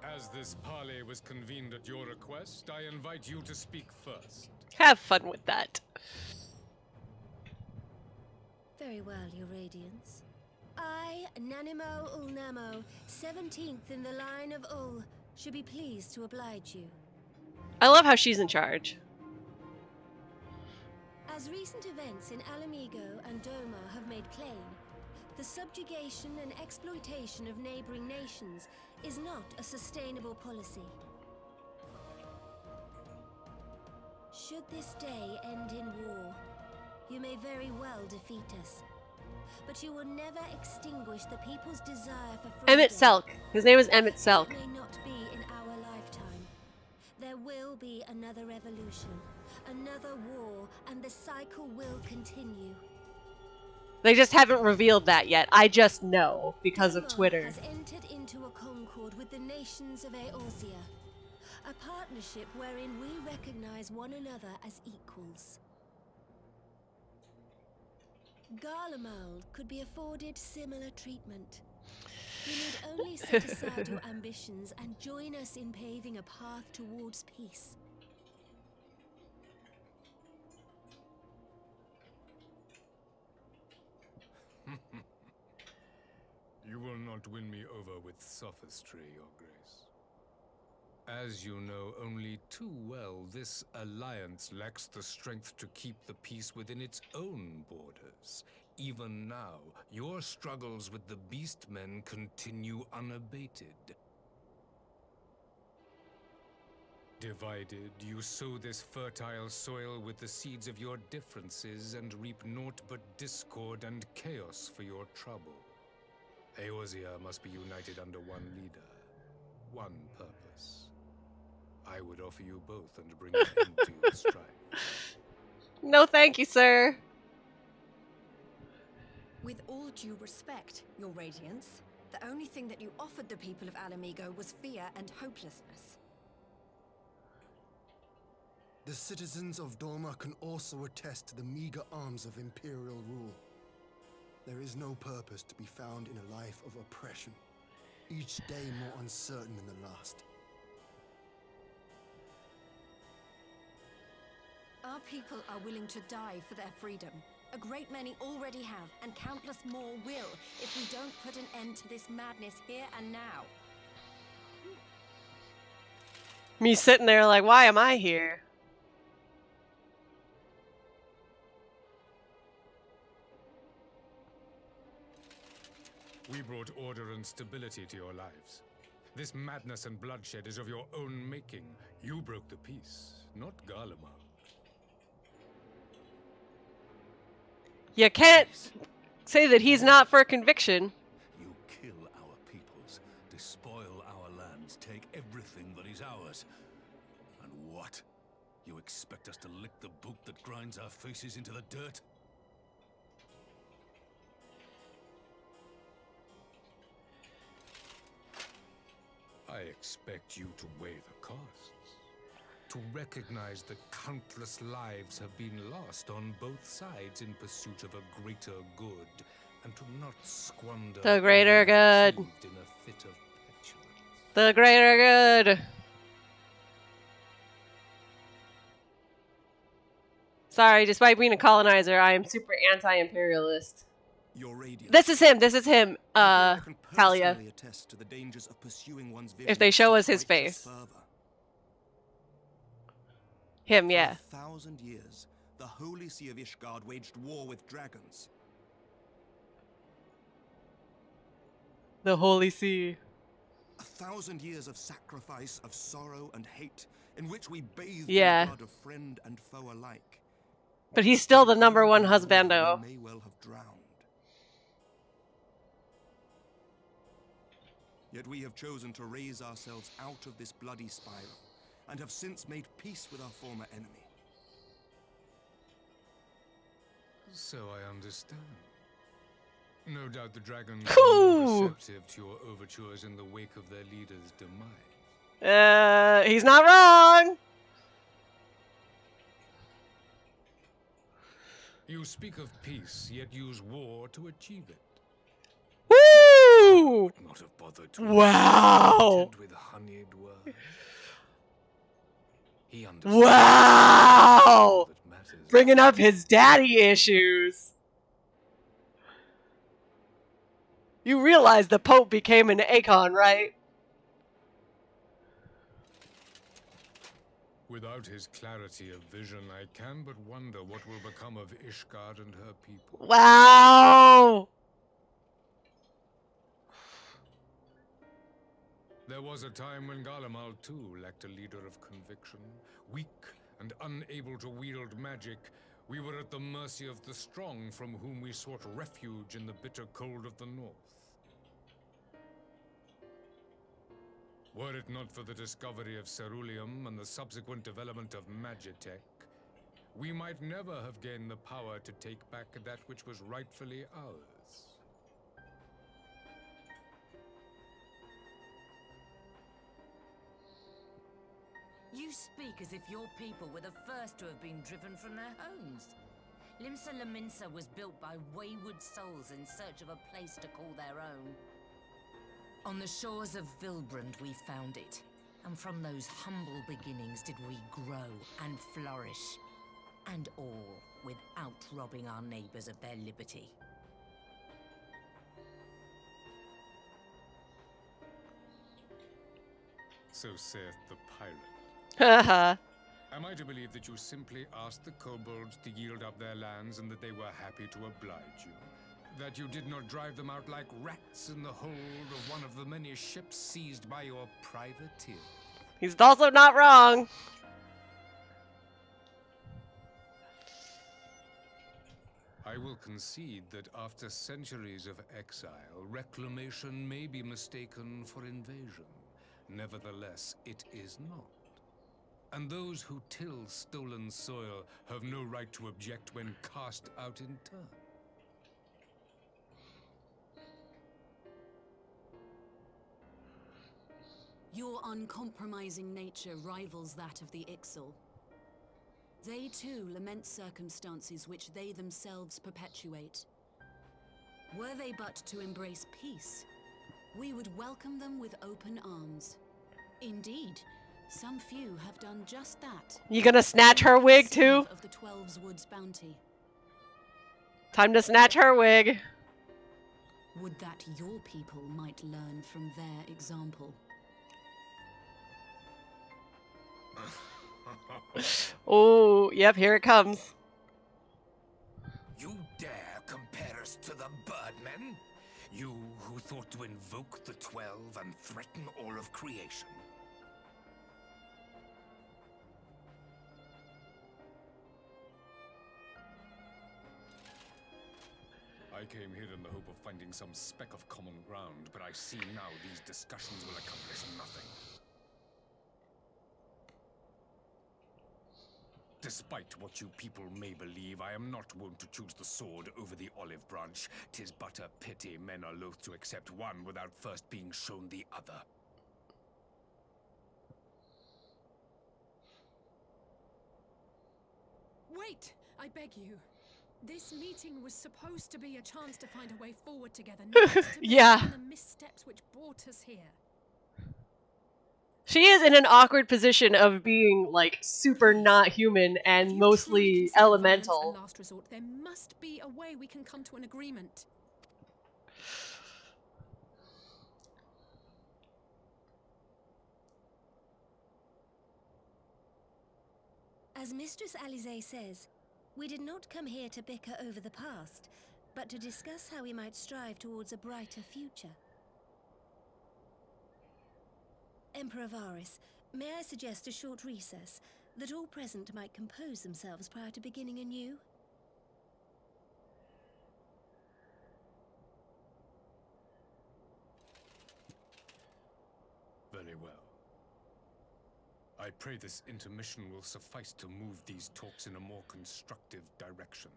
As this parley was convened at your request, I invite you to speak first. Have fun with that. Very well, Your Radiance. I, Nanimo Ulnamo, 17th in the line of Ul, should be pleased to oblige you. I love how she's in charge. As recent events in Alamigo and Doma have made plain, the subjugation and exploitation of neighboring nations is not a sustainable policy. Should this day end in war, you may very well defeat us, but you will never extinguish the people's desire for freedom. Emmett Selk. His name is Emmett Selk. It may not be in our lifetime. There will be another revolution, another war, and the cycle will continue. They just haven't revealed that yet. I just know because of Doma Twitter. has entered into a concord with the nations of Eorzea, a partnership wherein we recognize one another as equals. Garlemald could be afforded similar treatment. You need only set aside your ambitions and join us in paving a path towards peace. You will not win me over with sophistry, Your Grace. As you know only too well, this alliance lacks the strength to keep the peace within its own borders. Even now, your struggles with the Beastmen continue unabated. Divided, you sow this fertile soil with the seeds of your differences and reap naught but discord and chaos for your trouble. Eorzea must be united under one leader, one purpose. I would offer you both and bring an end to your strife. No thank you, sir. With all due respect, Your Radiance, the only thing that you offered the people of Alamigo was fear and hopelessness. The citizens of Doma can also attest to the meager arms of Imperial rule. There is no purpose to be found in a life of oppression, each day more uncertain than the last. Our people are willing to die for their freedom. A great many already have, and countless more will, if we don't put an end to this madness here and now. Me sitting there like, why am I here? We brought order and stability to your lives. This madness and bloodshed is of your own making. You broke the peace, not Garlemald. You can't say that he's not for conviction. You kill our peoples, despoil our lands, take everything that is ours. And what? You expect us to lick the boot that grinds our faces into the dirt? I expect you to weigh the costs. To recognize that countless lives have been lost on both sides in pursuit of a greater good, and to not squander The greater all good. achieved in a fit of petulance. The greater good. Sorry, despite being a colonizer, I am super anti-imperialist. Your Radiance. This is him. This is him. I can Talia. personally attest to the dangers of pursuing one's vision If they show us his righteous face. fervor. Him, yeah. For 1,000 years, the Holy See of Ishgard waged war with dragons. The Holy See. 1,000 years of sacrifice, of sorrow and hate, in which we bathed Yeah. in the blood of friend and foe alike. But he's still the number one husbando. We may well have drowned. Yet we have chosen to raise ourselves out of this bloody spiral, and have since made peace with our former enemy. So I understand. No doubt the dragons Ooh. were more receptive to your overtures in the wake of their leader's demise. He's not wrong. You speak of peace, yet use war to achieve it. Woo! Not have bothered to Wow. content with honeyed words. He Wow! that matters. Bringing up his daddy issues. You realize the Pope became an Akon, right? Without his clarity of vision, I can but wonder what will become of Ishgard and her people. Wow! There was a time when Garlemald too lacked a leader of conviction. Weak and unable to wield magic, we were at the mercy of the strong from whom we sought refuge in the bitter cold of the north. Were it not for the discovery of ceruleum and the subsequent development of magitech, we might never have gained the power to take back that which was rightfully ours. You speak as if your people were the first to have been driven from their homes. Limsa Lominsa was built by wayward souls in search of a place to call their own. On the shores of Vilbrand we found it, and from those humble beginnings did we grow and flourish. And all without robbing our neighbors of their liberty. So saith the pirate. Haha. Am I to believe that you simply asked the kobolds to yield up their lands and that they were happy to oblige you? That you did not drive them out like rats in the hold of one of the many ships seized by your privateer? He's also not wrong. I will concede that after centuries of exile, reclamation may be mistaken for invasion. Nevertheless, it is not. And those who till stolen soil have no right to object when cast out in turn. Your uncompromising nature rivals that of the Ixal. They too lament circumstances which they themselves perpetuate. Were they but to embrace peace, we would welcome them with open arms. Indeed, some few have done just that. You gonna snatch her wig too? Of the 12's Woods bounty. Time to snatch her wig. Would that your people might learn from their example. Oh, yep, here it comes. You dare compare us to the Birdmen? You who thought to invoke the 12 and threaten all of creation? I came here in the hope of finding some speck of common ground, but I see now these discussions will accomplish nothing. Despite what you people may believe, I am not wont to choose the sword over the olive branch. 'Tis but a pity men are loath to accept one without first being shown the other. Wait! I beg you. This meeting was supposed to be a chance to find a way forward together, not to Yeah. make the missteps which brought us here. She is in an awkward position of being, like, super not human and mostly elemental. Last resort, there must be a way we can come to an agreement. As Mistress Alize says, we did not come here to bicker over the past, but to discuss how we might strive towards a brighter future. Emperor Varys, may I suggest a short recess, that all present might compose themselves prior to beginning anew? Very well. I pray this intermission will suffice to move these talks in a more constructive direction.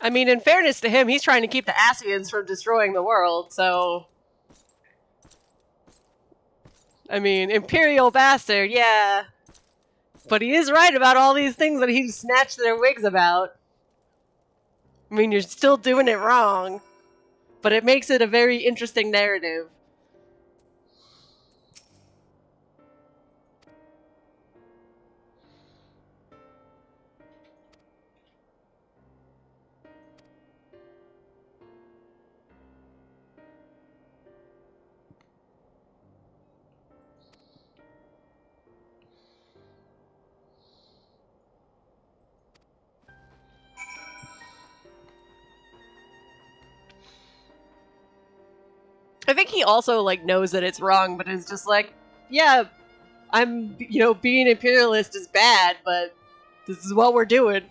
I mean, in fairness to him, he's trying to keep the Asians from destroying the world, so... I mean, Imperial Bastard, yeah. But he is right about all these things that he snatched their wigs about. I mean, you're still doing it wrong. But it makes it a very interesting narrative. I think he also, like, knows that it's wrong, but is just like, yeah, I'm, you know, being imperialist is bad, but this is what we're doing.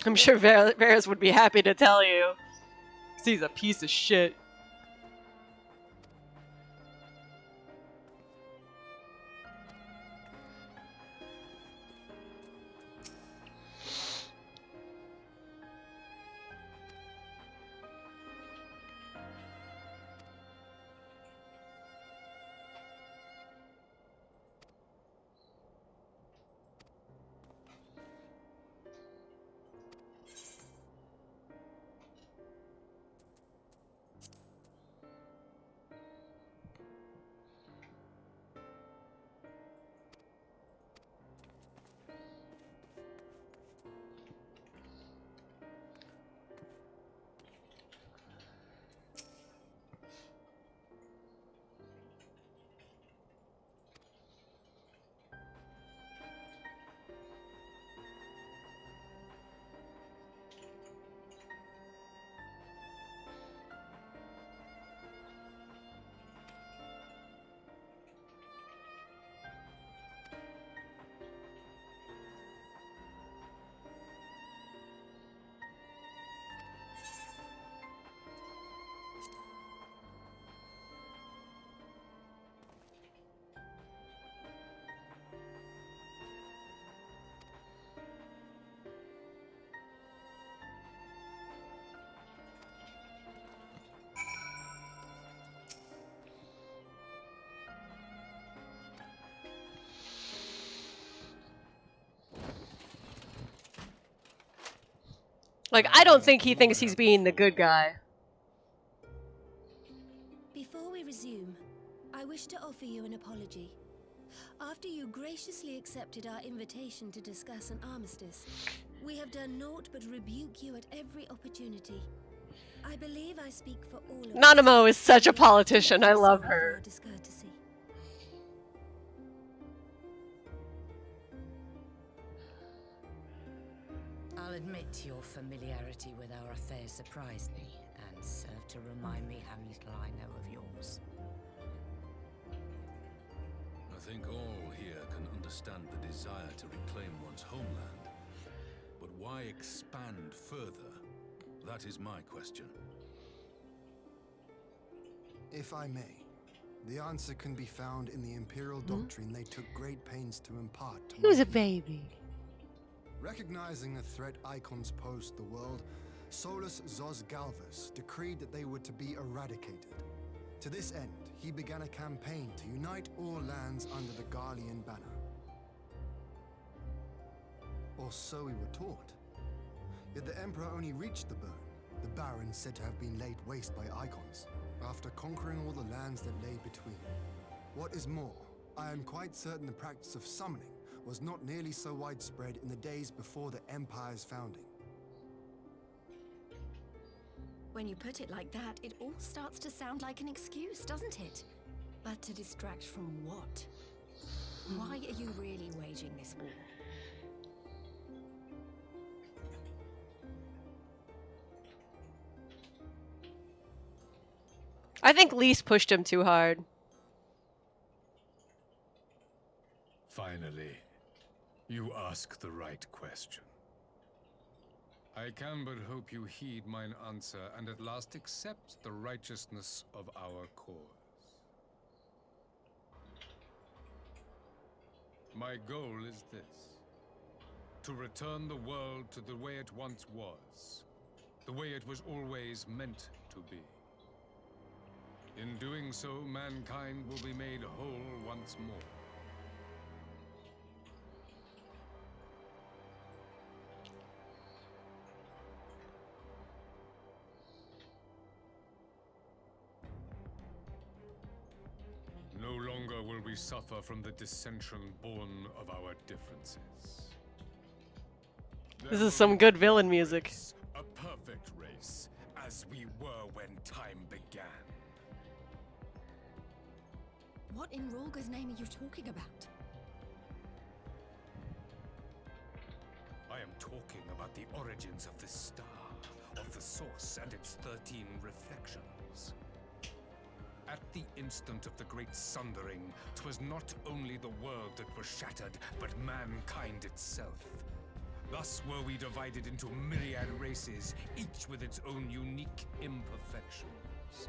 I'm sure Varys would be happy to tell you. 'Cause he's a piece of shit. Like, I don't think he thinks he's being the good guy. Before we resume, I wish to offer you an apology. After you graciously accepted our invitation to discuss an armistice, we have done naught but rebuke you at every opportunity. I believe I speak for all of us. Nanamo is such a politician. I love her. Discourtesy. I'll admit your familiarity with our affairs surprised me, and served to remind me how little I know of yours. I think all here can understand the desire to reclaim one's homeland. But why expand further? That is my question. If I may, the answer can be found in the Imperial doctrine they took great pains to impart to He was my a baby. Recognizing the threat icons posed the world, Solus Zos Galvus decreed that they were to be eradicated. To this end, he began a campaign to unite all lands under the Garlean banner. Or so we were taught. Yet the Emperor only reached the burn, the Baron said to have been laid waste by icons, after conquering all the lands that lay between. What is more, I am quite certain the practice of summoning was not nearly so widespread in the days before the Empire's founding. When you put it like that, it all starts to sound like an excuse, doesn't it? But to distract from what? Why are you really waging this war? I think Lys pushed him too hard. Finally, you ask the right question. I can but hope you heed mine answer and at last accept the righteousness of our cause. My goal is this: to return the world to the way it once was, the way it was always meant to be. In doing so, mankind will be made whole once more. No longer will we suffer from the dissension born of our differences. This is some good villain music. A perfect race, as we were when time began. What in Rulga's name are you talking about? I am talking about the origins of this star, of the source and its 13 reflections. At the instant of the great sundering, 'twas not only the world that was shattered, but mankind itself. Thus were we divided into myriad races, each with its own unique imperfections.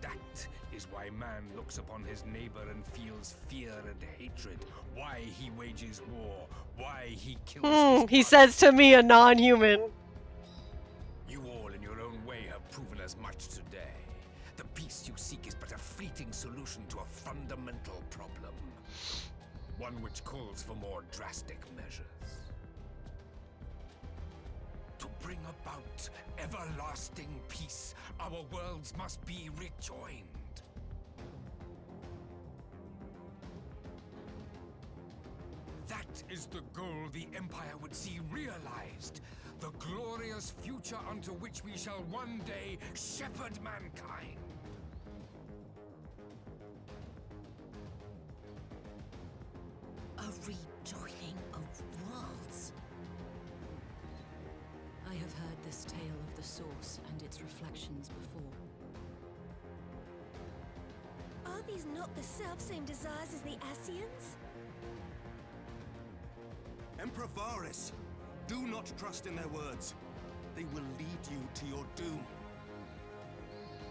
That is why man looks upon his neighbor and feels fear and hatred, why he wages war, why he kills his He says to me, a non-human. You all in your own way have proven as much today. The peace you seek is but a fleeting solution to a fundamental problem. One which calls for more drastic measures. To bring about everlasting peace, our worlds must be rejoined. That is the goal the Empire would see realized. The glorious future unto which we shall one day shepherd mankind. A rejoining of worlds. I have heard this tale of the Source and its reflections before. Are these not the self-same desires as the Ascians? Emperor Varys, do not trust in their words. They will lead you to your doom.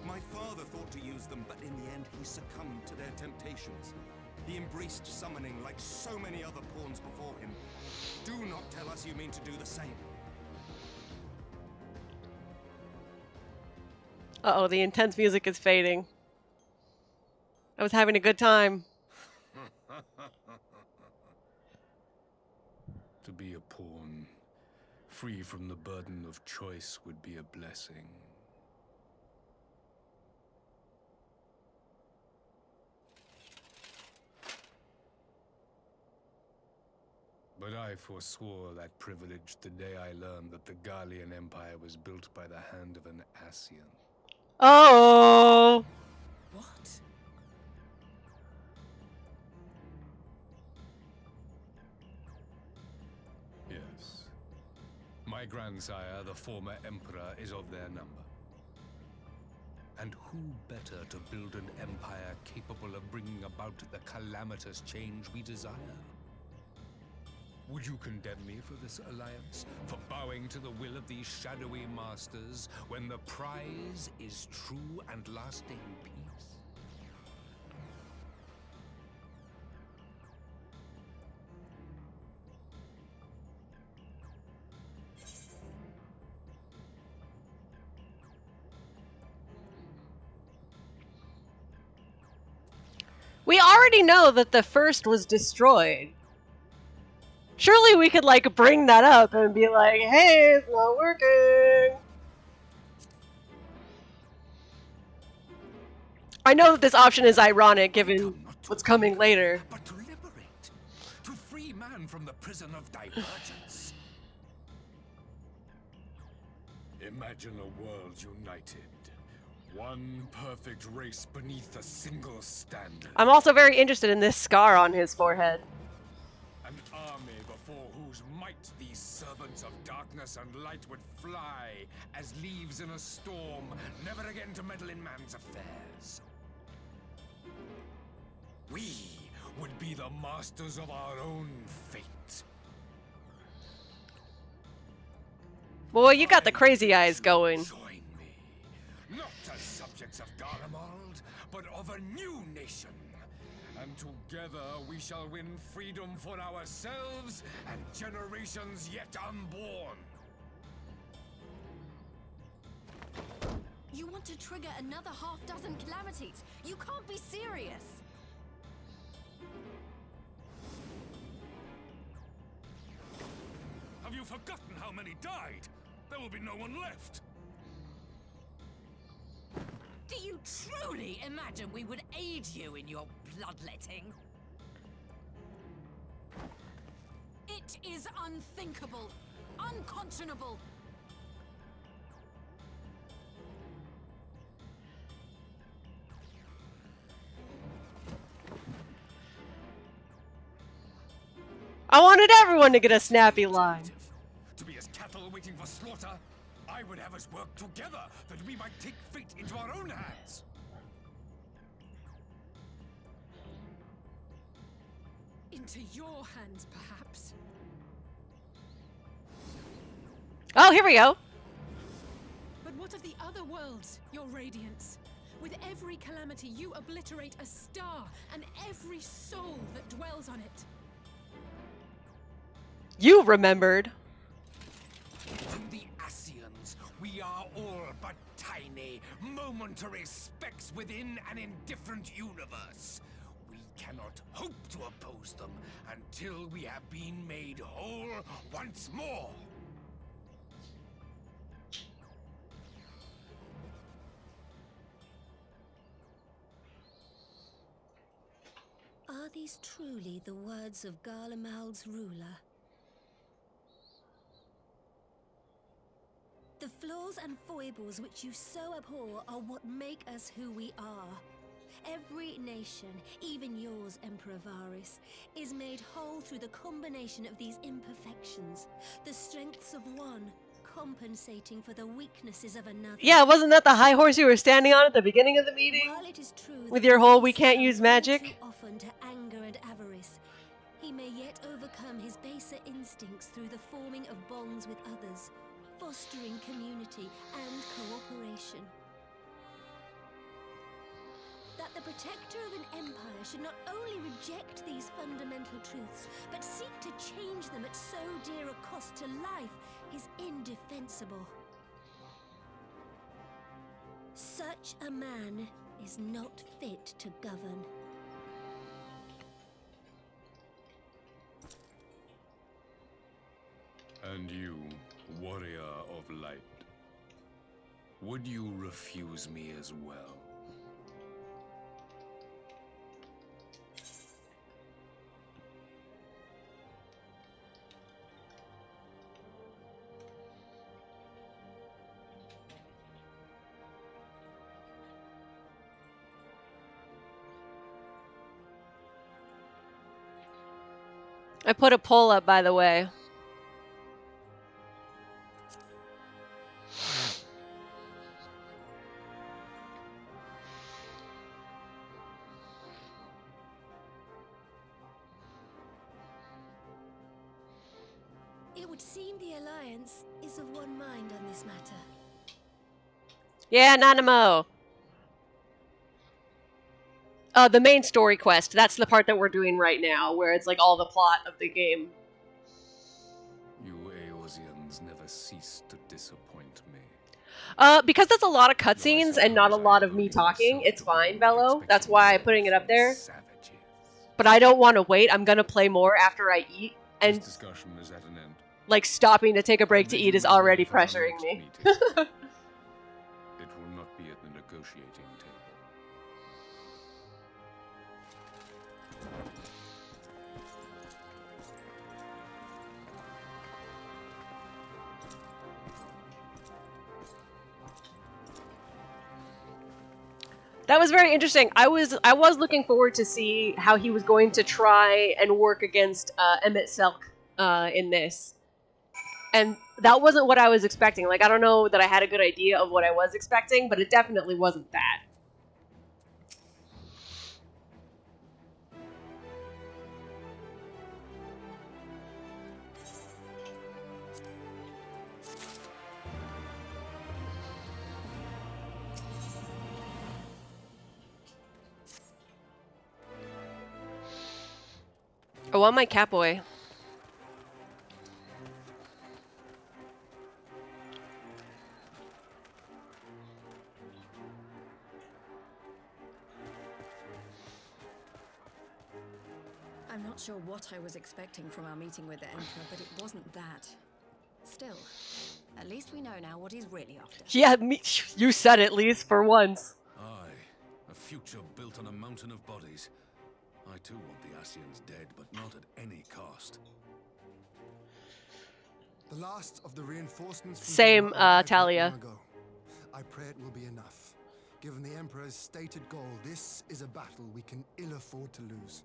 My father thought to use them, but in the end he succumbed to their temptations. He embraced summoning like so many other pawns before him. Do not tell us you mean to do the same. Uh-oh, the intense music is fading. I was having a good time. To be a pawn, free from the burden of choice, would be a blessing. But I forswore that privilege the day I learned that the Garlean Empire was built by the hand of an Ascian. Oh! What? Yes. My grandsire, the former emperor, is of their number. And who better to build an empire capable of bringing about the calamitous change we desire? Would you condemn me for this alliance? For bowing to the will of these shadowy masters, when the prize is true and lasting peace? We already know that the first was destroyed. Surely we could, like, bring that up and be like, hey, it's not working. I know that this option is ironic given what's coming later. But to liberate, to free man from the prison of divergence. Imagine a world united. One perfect race beneath a single standard. I'm also very interested in this scar on his forehead. An army before whose might these servants of darkness and light would fly as leaves in a storm, never again to meddle in man's affairs. We would be the masters of our own fate. Boy, you got the crazy eyes going. Not as subjects of Garlemald, but of a new nation. And together we shall win freedom for ourselves and generations yet unborn. You want to trigger another half-dozen calamities? You can't be serious! Have you forgotten how many died? There will be no one left. Do you truly imagine we would aid you in your bloodletting? It is unthinkable, unconscionable. I wanted everyone to get a snappy line. To be as cattle waiting for slaughter, I would have us work together that we might take fate into our own hands. In into your hands, perhaps. Oh, here we go. But what of the other worlds, your radiance? With every calamity, you obliterate a star and every soul that dwells on it. You remembered. To the Ascians, we are all but tiny, momentary specks within an indifferent universe. We cannot hope to oppose them until we have been made whole once more. Are these truly the words of Garlemald's ruler? The flaws and foibles which you so abhor are what make us who we are. Every nation, even yours, Emperor Varys, is made whole through the combination of these imperfections. The strengths of one compensating for the weaknesses of another. Yeah, wasn't that the high horse you were standing on at the beginning of the meeting? While it is true With that your whole man we can't use succumbs all magic? too often to anger and avarice, he may yet overcome his baser instincts through the forming of bonds with others, fostering community and cooperation. That the protector of an empire should not only reject these fundamental truths, but seek to change them at so dear a cost to life is indefensible. Such a man is not fit to govern. And you, warrior of light, would you refuse me as well? I put a poll up, by the way. It would seem the Alliance is of one mind on this matter. Yeah, Nanamo. The main story quest. That's the part that we're doing right now, where it's like all the plot of the game. You Eorzeans never cease to disappoint me. Because that's a lot of cutscenes and not a lot of me talking, it's fine, Bello. That's why I'm putting it up there. But I don't want to wait. I'm gonna play more after I eat, and This discussion is at an end. like stopping to take a break to eat is already pressuring me. It will not be at the negotiating table. That was very interesting. I was looking forward to see how he was going to try and work against Emmett Selk in this. And that wasn't what I was expecting. Like, I don't know that I had a good idea of what I was expecting, but it definitely wasn't that. I want my Catboy. I'm not sure what I was expecting from our meeting with the Emperor, but it wasn't that. Still, at least we know now what he's really after. Yeah, you said it, Lise, for once. Aye, a future built on a mountain of bodies. I too want the Ascians dead, but not at any cost. The last of the reinforcements from Same, Dorne arrived not Talia. long ago. I pray it will be enough. Given the Emperor's stated goal, this is a battle we can ill afford to lose.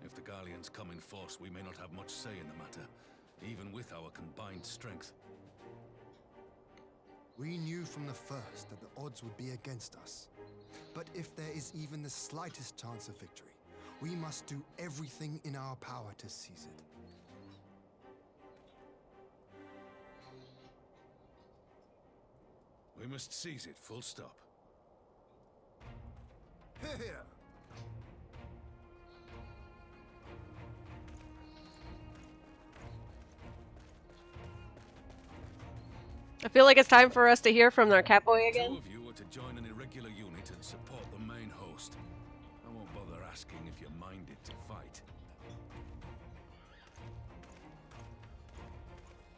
If the Garleans come in force, we may not have much say in the matter, even with our combined strength. We knew from the first that the odds would be against us. But if there is even the slightest chance of victory, we must do everything in our power to seize it. We must seize it, full stop. Here! I feel like it's time for us to hear from our catboy again. Two of you are to join an irregular unit and support the main host. I won't bother asking if you're minded to fight.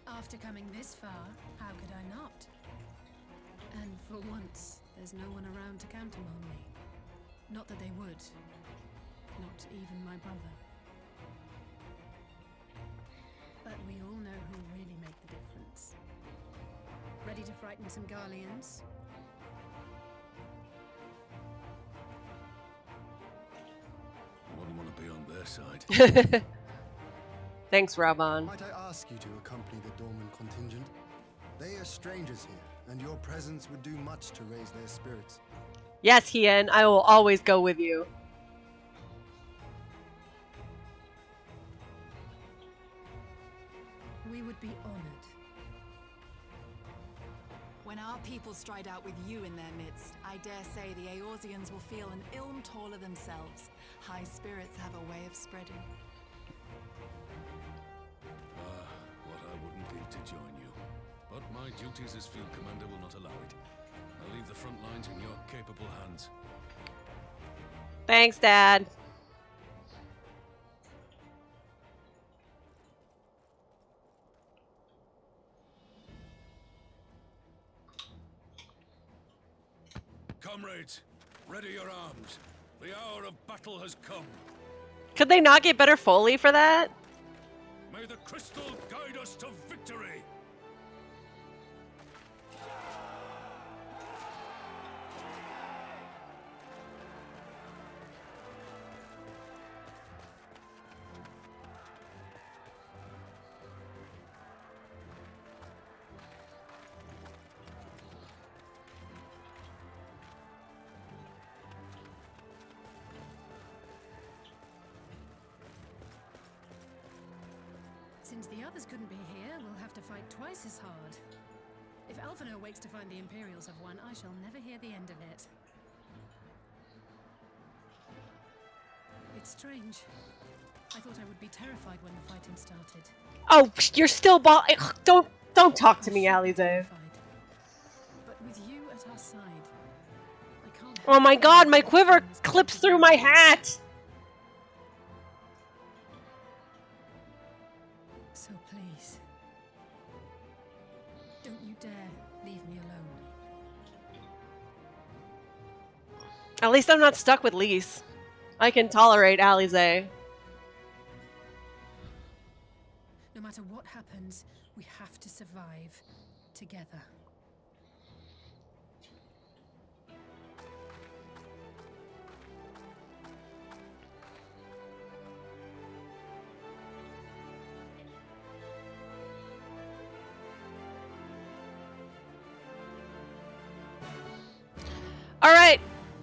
After coming this far, how could I not? And for once, there's no one around to counter on me. Not that they would. Not even my brother. But we all know who really make the difference. Ready to frighten some Garleans? I wouldn't want to be on their side. Thanks, Raban. Might I ask you to accompany the Dorman contingent? They are strangers here, and your presence would do much to raise their spirits. Yes, Hien, I will always go with you. We would be honored. When our people stride out with you in their midst, I dare say the Eorzeans will feel an ilm taller themselves. High spirits have a way of spreading. What I wouldn't give to join you. But my duties as field commander will not allow it. I'll leave the front lines in your capable hands. Thanks, Dad. Comrades, ready your arms. The hour of battle has come. Could they not get better Foley for that? May the crystal guide us to victory! Since the others couldn't be here, we'll have to fight twice as hard. If Elfino wakes to find the Imperials have won, I shall never hear the end of it. It's strange. I thought I would be terrified when the fighting started. Oh, you're still don't talk to me, Alize. But with you at our side, I can't. Oh my god, my quiver clips through my hat! So please, don't you dare leave me alone. At least I'm not stuck with Lise. I can tolerate Alize. No matter what happens, we have to survive together. Alright,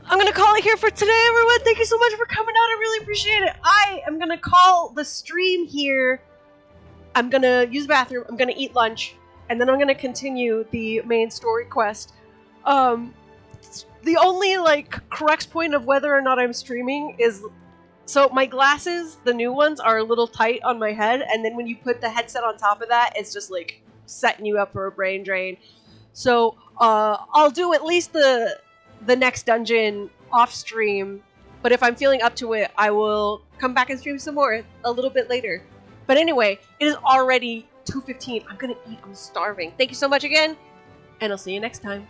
I'm gonna call it here for today, everyone. Thank you so much for coming out. I really appreciate it. I am gonna call the stream here. I'm gonna use the bathroom, I'm gonna eat lunch, and then I'm gonna continue the main story quest. The only, crux point of whether or not I'm streaming is... So, my glasses, the new ones, are a little tight on my head, and then when you put the headset on top of that, it's just, setting you up for a brain drain. So, I'll do at least the next dungeon off-stream, but if I'm feeling up to it, I will come back and stream some more a little bit later. But anyway, it is already 2:15. I'm gonna eat. I'm starving. Thank you so much again, and I'll see you next time.